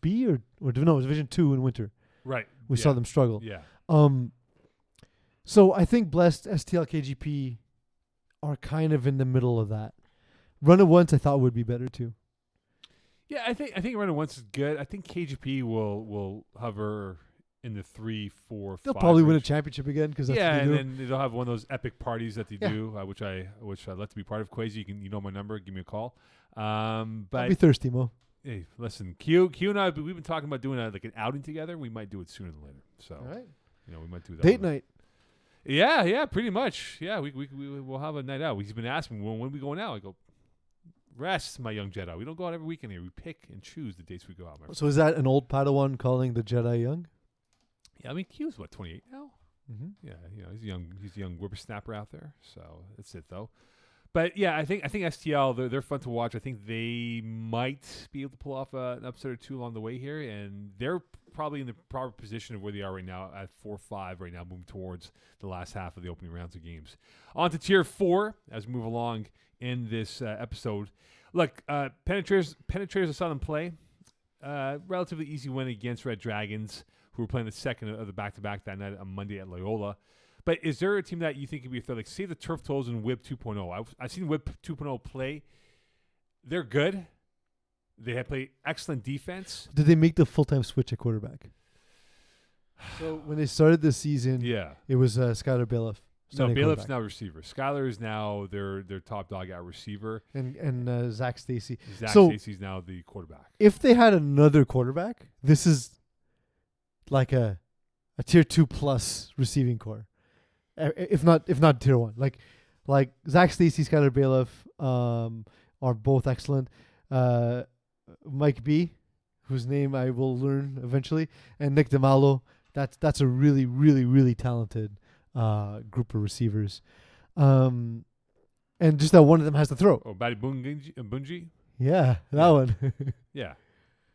B or no, Division 2 in winter. Right. We saw them struggle. Yeah. So I think Blessed, STL, KGP are kind of in the middle of that. Run It Once I thought would be better too. Yeah, I think Run It Once is good. I think KGP will hover in the 3, 4, 5. They'll probably win a range. championship again because that's what Yeah, they do. and then they'll have one of those epic parties that they do, which I'd love to be part of. Quasi, you know my number. Give me a call. But I'll be thirsty, Mo. hey, listen, Q and I, we've been talking about doing like an outing together. We might do it sooner than later. So, All right. we might do that. Date night. Yeah, pretty much. Yeah, we'll have a night out. He's been asking when we going out. I go, rest, my young Jedi. We don't go out every weekend here. We pick and choose the dates we go out. So is that an old Padawan calling the Jedi young? Yeah, I mean, Q's what, 28 now? Mm-hmm. Yeah, he's young. He's a young whippersnapper out there. So that's it, though. But yeah, I think STL they're fun to watch. I think they might be able to pull off an upset or two along the way here, and they're probably in the proper position of where they are right now at 4-5 right now, moving towards the last half of the opening rounds of games. On to tier 4 as we move along in this episode. Look, Penetrators I saw them play. Relatively easy win against Red Dragons, who were playing the second of the back-to-back that night on Monday at Loyola. But is there a team that you think could be a threat? Like, say the Turf Toes and Whip 2.0. I've seen Whip 2.0 play. They're good. They have played excellent defense. Did they make the full-time switch at quarterback? So when they started this season, it was Skylar Bailiff. No, Bailiff's now receiver. Skylar is now their top dog at receiver. And Zach Stacy. Zach Stacy's now the quarterback. If they had another quarterback, this is like a tier 2 plus receiving core. If not tier 1. Like Zach Stacy, Skylar Bailiff are both excellent. Mike B, whose name I will learn eventually, and Nick DeMalo. That's a really, really, really talented group of receivers. And just that one of them has to throw. Oh, Badi Bunji? Yeah, that one. Yeah.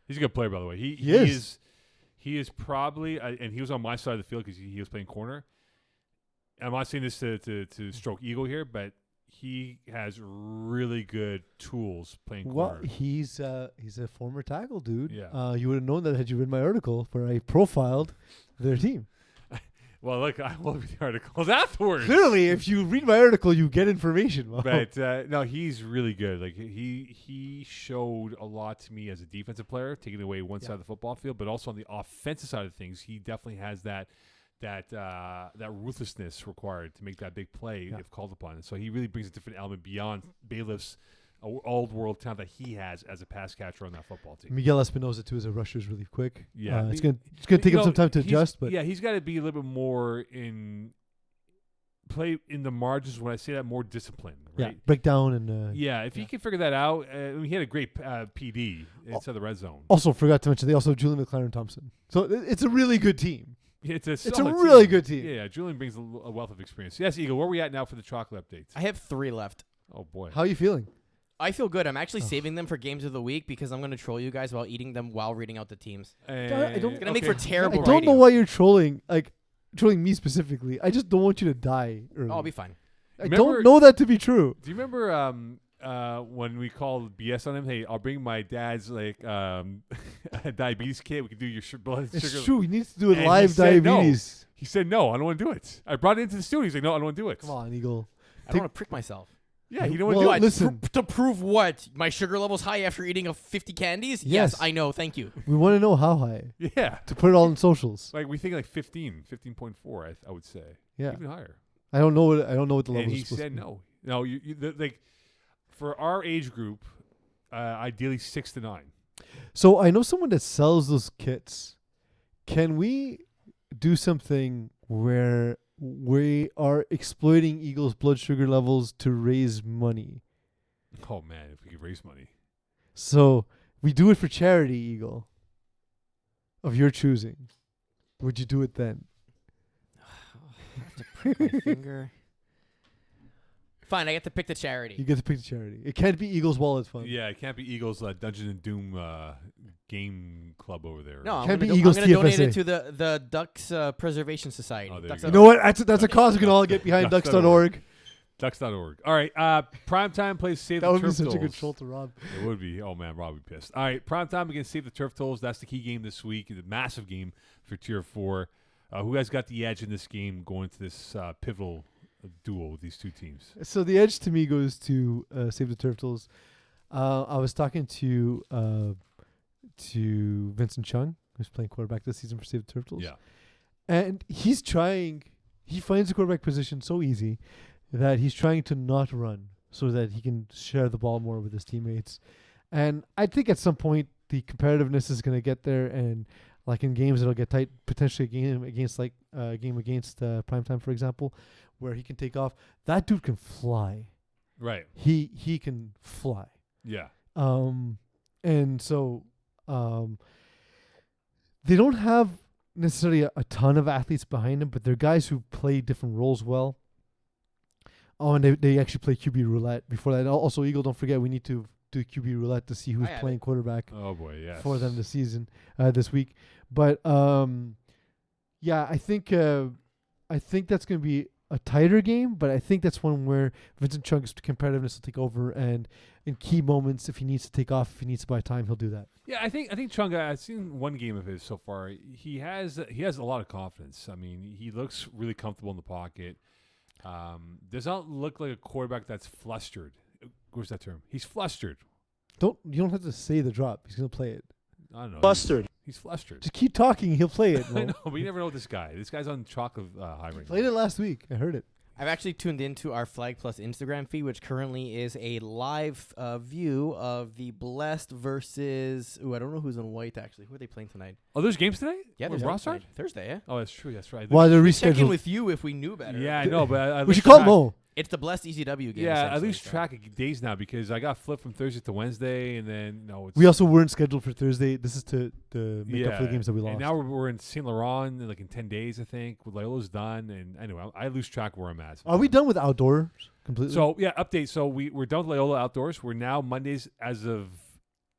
He's a good player, by the way. He is probably, and he was on my side of the field because he was playing corner. I'm not saying this to stroke ego here, but he has really good tools playing corner. Well, he's a former tackle, dude. Yeah. You would have known that had you read my article where I profiled their team. Well, look, I will read the articles afterwards. Clearly, if you read my article, you get information. Well. But no, he's really good. Like he showed a lot to me as a defensive player, taking away one side of the football field, but also on the offensive side of things, he definitely has that ruthlessness required to make that big play if called upon. And so he really brings a different element beyond Bailiff's old world talent that he has as a pass catcher on that football team. Miguel Espinosa too as a rusher is really quick. Yeah, it's gonna take him some time to adjust, but he's got to be a little bit more in play in the margins. When I say that, more disciplined. Right? Yeah, break down and if he can figure that out, he had a great PD inside the red zone. Also, forgot to mention they also have Julian McLaren Thompson, so it's a really good team. It's a really good team. Yeah, Julian brings a wealth of experience. Yes, Eagle, where are we at now for the chocolate updates? I have 3 left. Oh boy, how are you feeling? I feel good. I'm actually saving them for games of the week because I'm going to troll you guys while eating them while reading out the teams. I don't. It's going to make for terrible I don't radio. know why you're trolling me specifically. I just don't want you to die early. I'll be fine. I don't know that to be true. Do you remember when we call BS on him, hey, I'll bring my dad's like diabetes kit. We can do your blood sugar. It's true. He needs to do it And live he said no. diabetes. He said no. I don't want to do it. I brought it into the studio. He's like, no, I don't want to do it. Come on, Eagle. I don't want to prick myself. Yeah, he don't want Well, to do it. listen. To prove what? My sugar level's high after eating a 50 candies? Yes. I know. Thank you. We want to know how high Yeah, to put it all in socials. like we think like 15.4. I would say. Yeah. Even higher. I don't know what the level And is he supposed said to be. no. No, like for our age group, ideally 6 to 9. So I know someone that sells those kits. Can we do something where we are exploiting Eagle's blood sugar levels to raise money? Oh man, if we could raise money. So we do it for charity, Eagle, of your choosing. Would you do it then? I have to prick my finger. Fine, I get to pick the charity. You get to pick the charity. It can't be Eagle's Wallet Fund. Yeah, it can't be Eagles Dungeon and Doom game club over there. No, I'm Can't going be to Eagles donate it TFSA. to the Ducks Preservation Society. Oh, there Ducks you You go. know what? That's a cause we can all get behind. Ducks.org. Ducks.org. Ducks.org. All right. Primetime plays Save That the would Turf be such a good Tolls. troll to rob. It would be. Oh man, Rob would be pissed. All right, primetime against Save the Turf Tolls. That's the key game this week. The massive game for Tier 4. Who has got the edge in this game going to this pivotal duel with these two teams? So the edge to me goes to Save the Turtles. I was talking to Vincent Chung, who's playing quarterback this season for Save the Turtles. Yeah. And he's trying. He finds the quarterback position so easy that he's trying to not run so that he can share the ball more with his teammates. And I think at some point the competitiveness is going to get there, and like in games it'll get tight. Potentially a game against Primetime, for example, where he can take off. That dude can fly. Right. He can fly. Yeah. And so they don't have necessarily a ton of athletes behind them, but they're guys who play different roles well. Oh, and they actually play QB roulette before that. Also, Eagle, don't forget, we need to do QB roulette to see who's I have playing it. quarterback Oh boy, yes. for them this season, this week. But yeah, I think that's going to be a tighter game, but I think that's one where Vincent Chung's competitiveness will take over, and in key moments, if he needs to take off, if he needs to buy time, he'll do that. Yeah, I think Chunga. I've seen one game of his so far. He has a lot of confidence. I mean, he looks really comfortable in the pocket. Does not look like a quarterback that's flustered. Where's that term? He's flustered. You don't have to say the drop. He's going to play it. I don't know. Flustered. He's flustered. Just keep talking. He'll play it. I know, but you never know with this guy. This guy's on chocolate high right Played now. it last week. I heard it. I've actually tuned into our Flag Plus Instagram feed, which currently is a live view of the Blessed versus. Ooh, I don't know who's in white actually. Who are they playing tonight? Oh, there's games today? Yeah, When there's Ross tonight. start? Thursday. Yeah. Oh, that's true. That's right. Why they're Check in rescheduled? with you if we knew better. Yeah, I know, but I We lose should call track. Mo. It's the Blessed ECW game. Yeah, I essentially, lose so. track of days now because I got flipped from Thursday to Wednesday, and then it's We also weren't scheduled for Thursday. This is to make up for the games that we lost. And now we're in Saint Laurent in 10 days, I think. Loyola's done, and anyway, I lose track of where I'm at. Are we done with outdoors completely? So yeah, update. So we're done with Loyola outdoors. We're now Mondays as of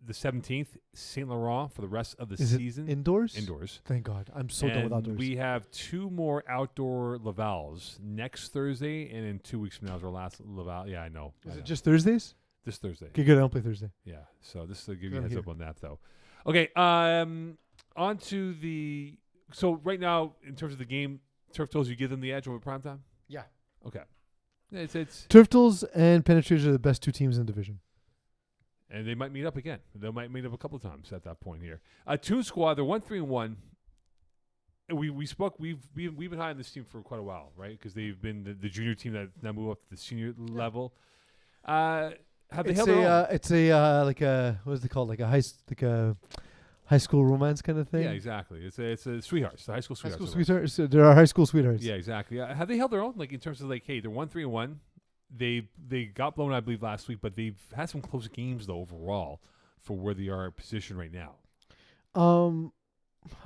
the 17th, Saint Laurent for the rest of the is season. it indoors? Indoors. Thank God. I'm so done with And outdoors. we have 2 more outdoor Lavals next Thursday, and in 2 weeks from now is our last Laval. Yeah, I know. Is I it know. just Thursdays? This Thursday? Okay, good. I don't play Thursday. Yeah. So this will give you a I'm heads here. up on that, though. Okay. On to the. So right now, in terms of the game, Turf Tolls, you give them the edge over primetime. Yeah. Okay. It's Turtles and Penetrators are the best 2 teams in the division. and they might meet up again. They might meet up a couple of times at that point here. Toon Squad, they're 1-3-1. We spoke. We've been high on this team for quite a while, right? Because they've been the junior team that now moved up to the senior level. Have they It's held their own? it's a like a what is it called? Like a high school romance kind of thing. Yeah, exactly. It's a sweethearts, the high school High sweethearts. school sweethearts. There are high school sweethearts. Yeah, exactly. Have they held their own? Like in terms of hey, they're 1-3-1. They got blown, I believe, last week, but they've had some close games though overall for where they are positioned right now.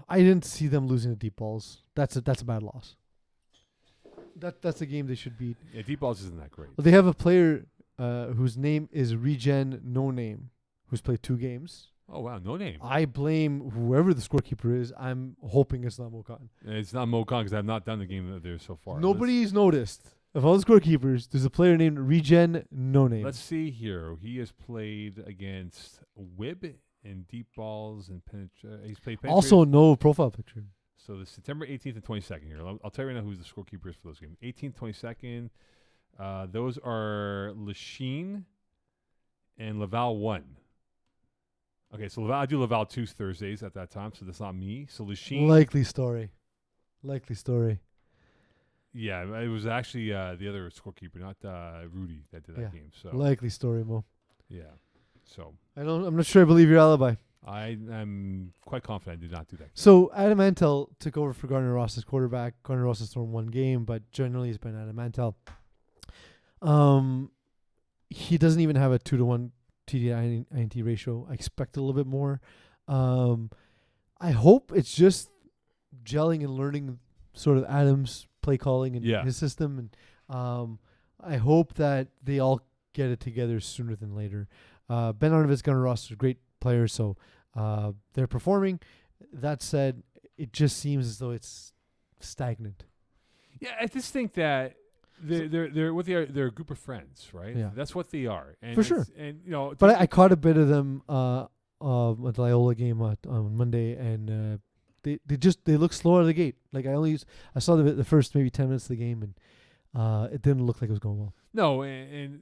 I didn't see them losing the deep balls. That's a bad loss. That's a game they should beat. Yeah, deep balls isn't that great. Well, they have a player whose name is Regen No Name, who's played 2 games. Oh wow, no name. I blame whoever the scorekeeper is. I'm hoping it's not Mokan. It's not Mo Khan because I've not done the game there so far. Nobody's noticed. of all the scorekeepers, there's a player named Regen No Name. Let's see here. He has played against Wib and deep balls and he's played Also, no profile picture. So the September 18th and 22nd here. I'll tell you right now who's the scorekeepers for those games. 18th, 22nd. Those are Lachine and Laval 1. Okay, so I do Laval 2 Thursdays at that time, so that's not me. So Lachine. Likely story. Yeah, it was actually the other scorekeeper, not Rudy, that did that game. So likely story, Mo. yeah. So I'm not sure I believe your alibi. I'm quite confident I did not do that. So Adam Mantel took over for Gardner Ross as quarterback. Gardner Ross has thrown one game, but generally it's been Adam Mantel. He doesn't even have a 2-to-1 TD INT ratio. I expect a little bit more. I hope it's just gelling and learning sort of Adam's play calling and his system. And I hope that they all get it together sooner than later. Ben Arnovitz, Gunnar Ross are great players, so they're performing. That said, it just seems as though it's stagnant. Yeah, I just think that they're a group of friends, right? Yeah. That's what they are. And for sure. And but I caught a bit of them at the Loyola game on Monday, and they look slow out of the gate. Like I saw the first maybe 10 minutes of the game, and it didn't look like it was going well. No, and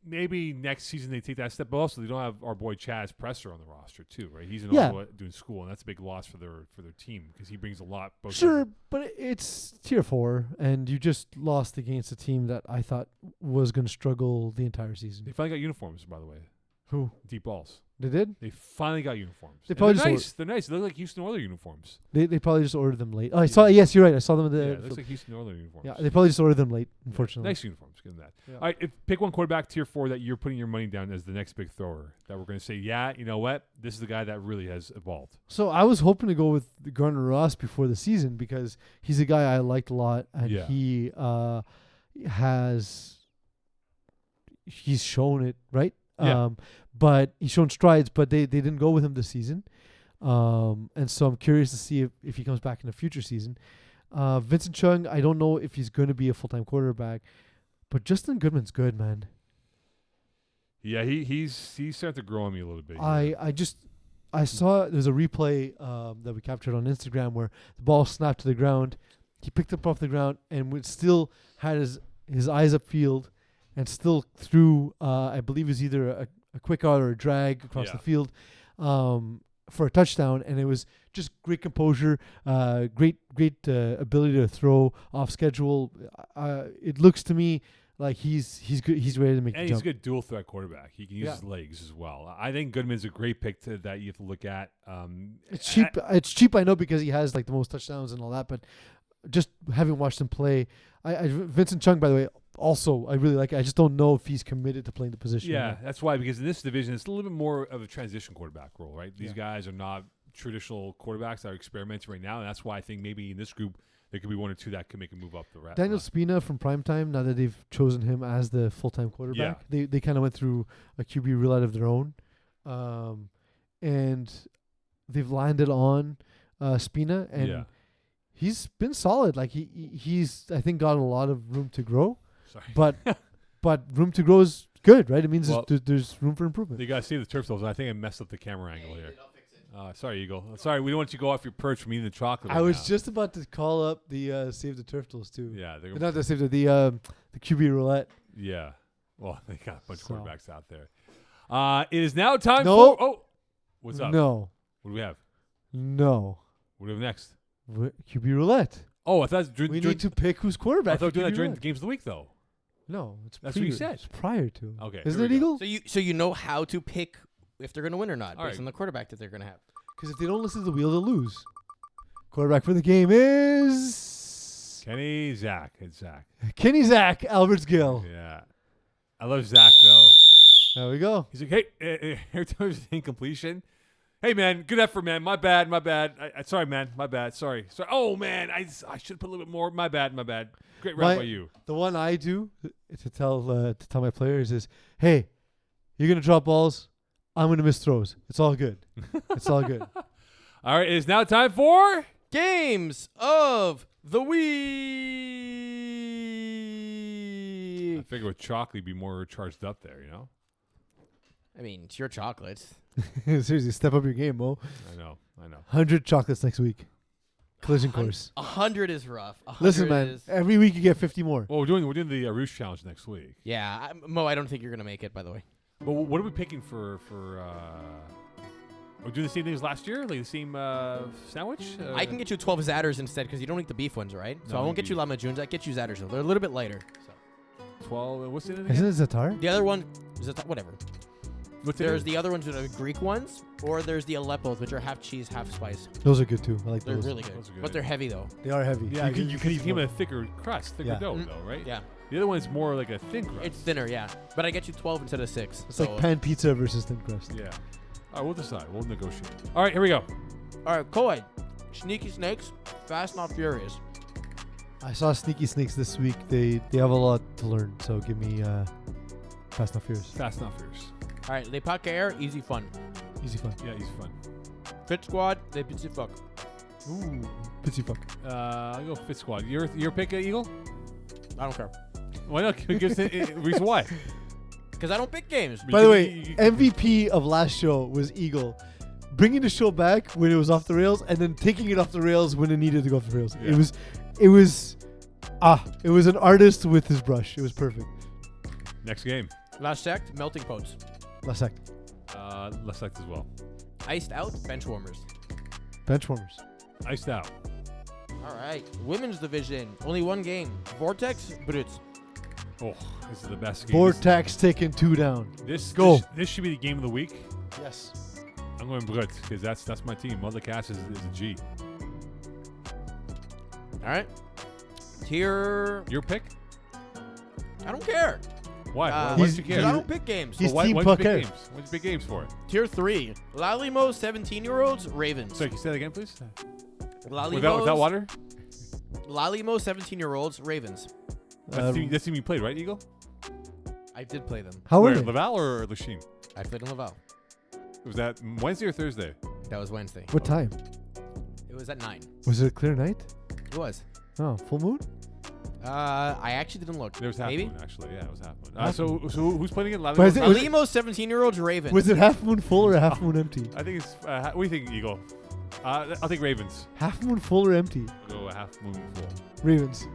maybe next season they take that step. But also, they don't have our boy Chaz Presser on the roster too, right? He's in Ottawa doing school, and that's a big loss for their team because he brings a lot. Sure, but it's tier 4, and you just lost against a team that I thought was going to struggle the entire season. They finally got uniforms, by the way. Who? Deep balls. They did? They finally got uniforms. They probably they're nice. They're nice. They look like Houston Oilers uniforms. They probably just ordered them late. Oh, I saw. Yes, you're right. I saw them. It looks like Houston Oilers uniforms. Yeah, they probably just ordered them late. Unfortunately, nice uniforms. Give them that. Yeah. All right, pick one quarterback tier 4 that you're putting your money down as the next big thrower. That we're going to say, yeah, you know what? This is the guy that really has evolved. So I was hoping to go with Gardner Ross before the season because he's a guy I liked a lot, and he he's shown it, right? Yeah. But he's shown strides, but they didn't go with him this season. And so I'm curious to see if he comes back in a future season. Vincent Chung, I don't know if he's going to be a full-time quarterback, but Justin Goodman's good, man. Yeah, he's starting to grow on me a little bit. I saw there's a replay that we captured on Instagram where the ball snapped to the ground. He picked it up off the ground and still had his eyes upfield and still threw, I believe it was either a quick out or a drag across the field for a touchdown. And it was just great composure, great ability to throw off schedule. It looks to me like he's good. He's ready to make the jump. And he's a good dual threat quarterback. He can use his legs as well. I think Goodman's a great pick that you have to look at. It's cheap. It's cheap, I know, because he has like the most touchdowns and all that. But just having watched him play, Vincent Chung, by the way, also I really like it. I just don't know if he's committed to playing the position. Yeah, that's why, because in this division it's a little bit more of a transition quarterback role, right? These guys are not traditional quarterbacks that are experimenting right now, and that's why I think maybe in this group there could be one or two that can make a move up the rest. Daniel Spina from Primetime, now that they've chosen him as the full-time quarterback, they kind of went through a QB roulette of their own, and they've landed on Spina, and he's been solid. Like he's I think got a lot of room to grow. Sorry. But room to grow is good, right? It means there's room for improvement. You got to see the turf though. I think I messed up the camera angle here. Sorry, Eagle. Sorry, we don't want you to go off your perch from eating the chocolate. I was just about to call up the Save the Turf Tools too. Yeah, they're not the Save the QB roulette. Yeah, well, they got a bunch of quarterbacks out there. It is now time for. Oh, what's up? No. What do we have? No. What do we have next? QB roulette. Oh, I thought we need to pick who's quarterback. I thought we were doing that during the games of the week though. No, that's what you said. It's prior to. Okay, isn't it, Eagle? So you know how to pick if they're going to win or not based on the quarterback that they're going to have. Because if they don't listen to the wheel, they'll lose. Quarterback for the game is Kenny Zach. It's Zach. Kenny Zach Alberts-Gill. Yeah, I love Zach though. There we go. He's like, hey, every time there's an incompletion. Hey, man, good effort, man. My bad. Sorry, man. My bad. Sorry. Oh, man, I should put a little bit more. My bad. Great run by you. The one I do to tell my players is, hey, you're going to drop balls. I'm going to miss throws. It's all good. It's all good. All right, it is now time for Games of the Week. I figure with chocolate, you'd be more charged up there, you know? I mean, it's your chocolates. Seriously, step up your game, Mo. I know. 100 chocolates next week. Collision course. 100 is rough. 100 Listen, man. is- Every week you get 50 more. Well, we're doing the Roosh Challenge next week. Yeah, Mo, I don't think you're gonna make it. By the way. But what are we picking for are we doing the same thing as last year? Like the same sandwich? I can get you 12 Zatters instead because you don't eat the beef ones, right? So No, I won't get beef. you Lama Junes. I get you Zatters though. They're a little bit lighter. So 12. What's in it Isn't again? it Zatar? the other one is whatever. What's in There's it? the other ones that are Greek ones, or there's the Aleppos, which are half cheese, half spice. Those are good too. I like They're those. really good. Those are good. But they're heavy though. They are heavy. Yeah, you can eat give more. them a thicker crust, thicker Yeah. dough, Mm. though, right? Yeah, The other one's more like a thin crust. it's thinner. Yeah, but I get you 12 instead of 6. It's so. like pan pizza versus thin crust. Yeah. All right, we'll decide. We'll negotiate. All right, here we go. All right, Koei. Sneaky Snakes, Fast Not Furious. I saw Sneaky Snakes this week. They have a lot to learn. So give me Fast and Furious. Fast Not Furious. All right, Les Pas Air, easy fun. Easy fun. Yeah, he's fun. Fit Squad, Les Petits Fuck. Ooh, pitsy fuck. I'll go Fit Squad. Your pick, Eagle? I don't care. Why not? Give us a reason why. Because I don't pick games. By the way, MVP of last show was Eagle, bringing the show back when it was off the rails, and then taking it off the rails when it needed to go off the rails. Yeah. It was an artist with his brush. It was perfect. Next game. Last Sect, Melting Pots. Last act. Let's select as well. Iced Out, Benchwarmers. Benchwarmers. Iced Out. All right, Women's Division, only one game. Vortex, Brutes. Oh, this is the best game. Vortex taking 2 down. This Go. This should be the game of the week. Yes. I'm going Brut because that's my team. Mother Cass is a G. All right. Tier. Your pick? I don't care. Why? Uh, Why don't you he's- care? Because I don't pick games. He's why, Team why'd you pick Pucker. games? Why'd you pick games for it? Tier 3. Lalimo, 17-year-olds, Ravens. Sorry, can you say that again, please? Lalimo's, Without water? Lalimo, 17-year-olds, Ravens. That's the team you played, right, Eagle? I did play them. How Where, are they? Laval or Lachine? I played in Laval. Was that Wednesday or Thursday? That was Wednesday. What time? It was at 9. Was it a clear night? It was. Oh, full moon? I actually didn't look. There was half Maybe? moon, actually. Yeah, it was half moon. Half So who's playing again? But is it- was Lalimo, 17-year-olds, Ravens. Was it half moon full or half moon empty? I think it's. What do you think, Eagle? I'll take Ravens. Half moon full or empty? I'll go a half moon full. Ravens.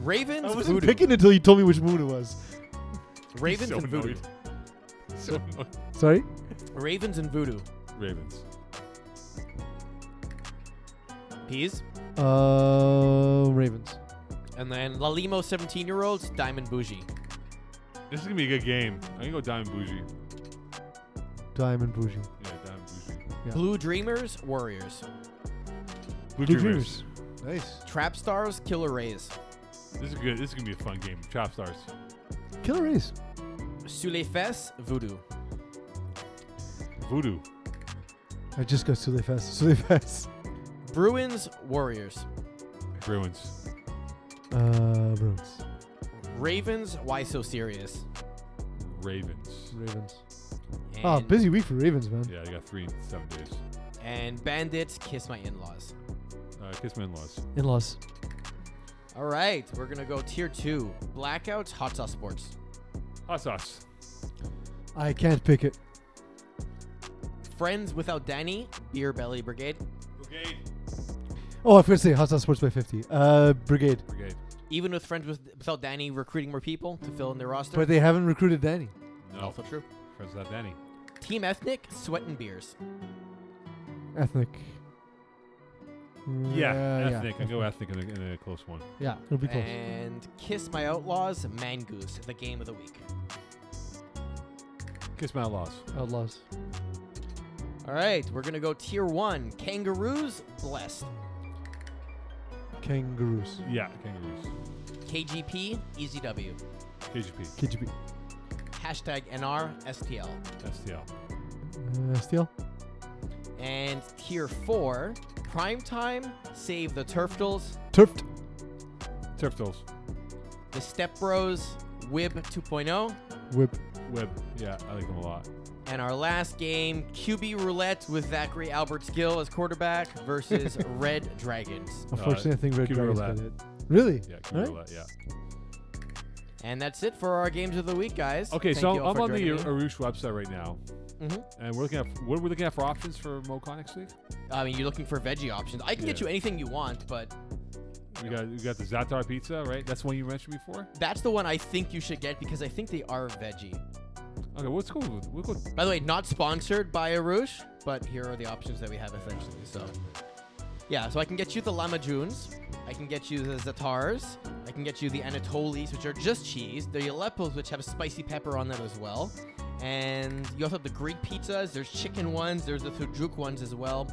Ravens, I wasn't Voodoo. picking until you told me which moon it was. Ravens So and Voodoo. annoyed. So annoyed. Sorry? Ravens and Voodoo. Ravens. Peas. Ravens. And then Lalimo, 17-year-olds, Diamond Bougie. This is gonna be a good game. I'm gonna go Diamond Bougie. Diamond Bougie. Yeah, Diamond Bougie. Yeah. Blue Dreamers, Warriors. Blue Blue Dreamers. Nice. Trap Stars, Killer Rays. This is good. This is gonna be a fun game. Trap Stars. Killer Race. Sous les fesses, Voodoo. Voodoo. I just got Sule Fest. Sule Fest. Bruins, Warriors. Bruins. Bruins. Ravens, Why So Serious? Ravens. Ravens. And, Oh, busy week for Ravens, man. Yeah, I got 3 in 7 days. And Bandits, Kiss My In-Laws. Kiss my in-laws. In-laws. All right, we're going to go Tier 2. Blackouts, Hot Sauce Sports. Hot sauce. I can't pick it. Friends Without Danny, Beer Belly Brigade. Brigade. Oh, I forgot to say Hot Sauce Sports by 50. Brigade. Brigade. Even with Friends Without Danny recruiting more people to fill in their roster. But they haven't recruited Danny. No. Also true. Friends without Danny. Team Ethnic, Sweat and Beers. Ethnic. Yeah, ethnic. I go ethnic in a close one. Yeah, it'll be close. And Kiss My Outlaws, Mangoose, the game of the week. Kiss my outlaws. Outlaws. All right, we're going to go Tier 1. Kangaroos, Blessed. Kangaroos. Yeah, kangaroos. KGP, EasyW. KGP. KGB. Hashtag NR, STL. STL. Steel. And Tier 4, Primetime, Save the Turftles, Turfed. Turftles. The Step Bros, Wib 2.0, Whip. Web. Yeah, I like them a lot. and our last game, QB Roulette with Zachary Albert-Skill as quarterback versus Red Dragons. Unfortunately, I think Red Cuba Dragons roulette. got it. Really? Yeah, Right? roulette, yeah. And that's it for our games of the week, guys. Okay, Thank so you all I'm for on the joining me. Arush website right now, and we're looking at what are we looking at for options for MoCon next week? I mean, you're looking for veggie options. I can get Yeah. you anything you want, but We got the Zatar pizza, right? That's the one you mentioned before. that's the one I think you should get because I think they are veggie. Okay, let's go. We'll go. By the way, not sponsored by Arush, but here are the options that we have essentially. So, yeah, so I can get you the Lamajuns. I can get you the Zatars. I can get you the Anatolis, which are just cheese. The Aleppos, which have spicy pepper on them as well. And you also have the Greek pizzas. There's chicken ones. There's the sujuk ones as well.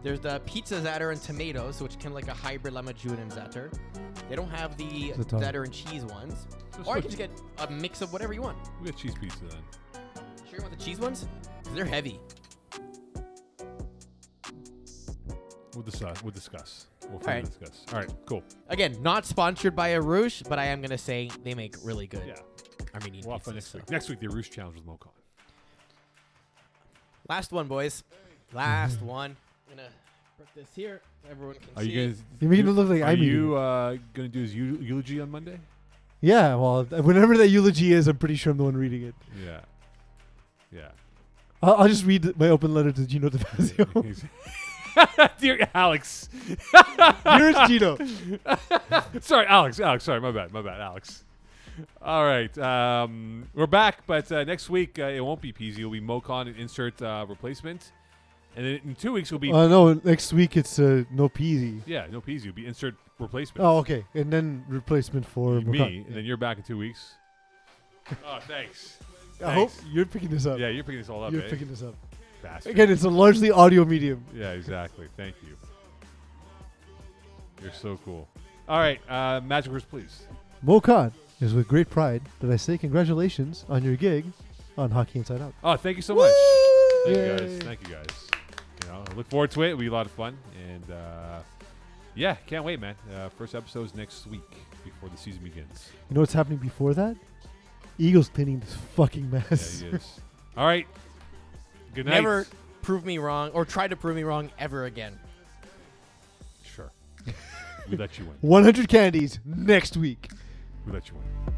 There's the pizza zatter and tomatoes, which can like a hybrid Lamajun and zatter. They don't have the Zatar. zatter and cheese ones. Just Or I go- can just get a mix of whatever you want. We got cheese pizza then. Sure you want the cheese ones? 'Cause they're heavy. We'll discuss. We'll All right. discuss. All right, cool. Again, not sponsored by Arush, but I am going to say they make really good Yeah, Armenian we'll have fun pizzas. next so. week. Next week, the Arush challenge with MoCon. Last one, boys. Last one. I'm going to put this here so everyone can Are see you it. guys? You're making it look like Are I'm eating you it. gonna do his eulogy on Monday? Yeah, well, whenever that eulogy is, I'm pretty sure I'm the one reading it. Yeah. Yeah. I'll just read my open letter to Gino Fazio. Dear Alex. Here's Gino. Sorry, Alex. Sorry, my bad, Alex. All right, we're back, but next week it won't be PZ. It'll be MoCon and insert replacement, and then in 2 weeks it'll be No, next week it's no peasy. no PZ. It'll be insert replacement. Oh, okay. And then replacement for me, Mokan. and then you're back in 2 weeks. Oh, thanks. I hope Thanks. you're picking this up. Yeah, you're picking this all up. You're eh? picking this up. Bastard. Again, it's a largely audio medium. Yeah, exactly. Thank you. You're so cool. All right, Magic Words, please. Mokan, it is with great pride that I say congratulations on your gig on Hockey Inside Out. Oh, thank you so much. Thank you Yay. guys. Thank you guys. You know, I look forward to it. It'll be a lot of fun, and yeah, can't wait, man. First episode's next week before the season begins. You know what's happening before that? Eagles cleaning this fucking mess. Yeah, he is. All right. Good night. Never prove me wrong or try to prove me wrong ever again. Sure. We let you win. 100 candies next week. We let you win.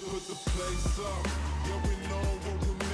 Put the place up, yeah we know what we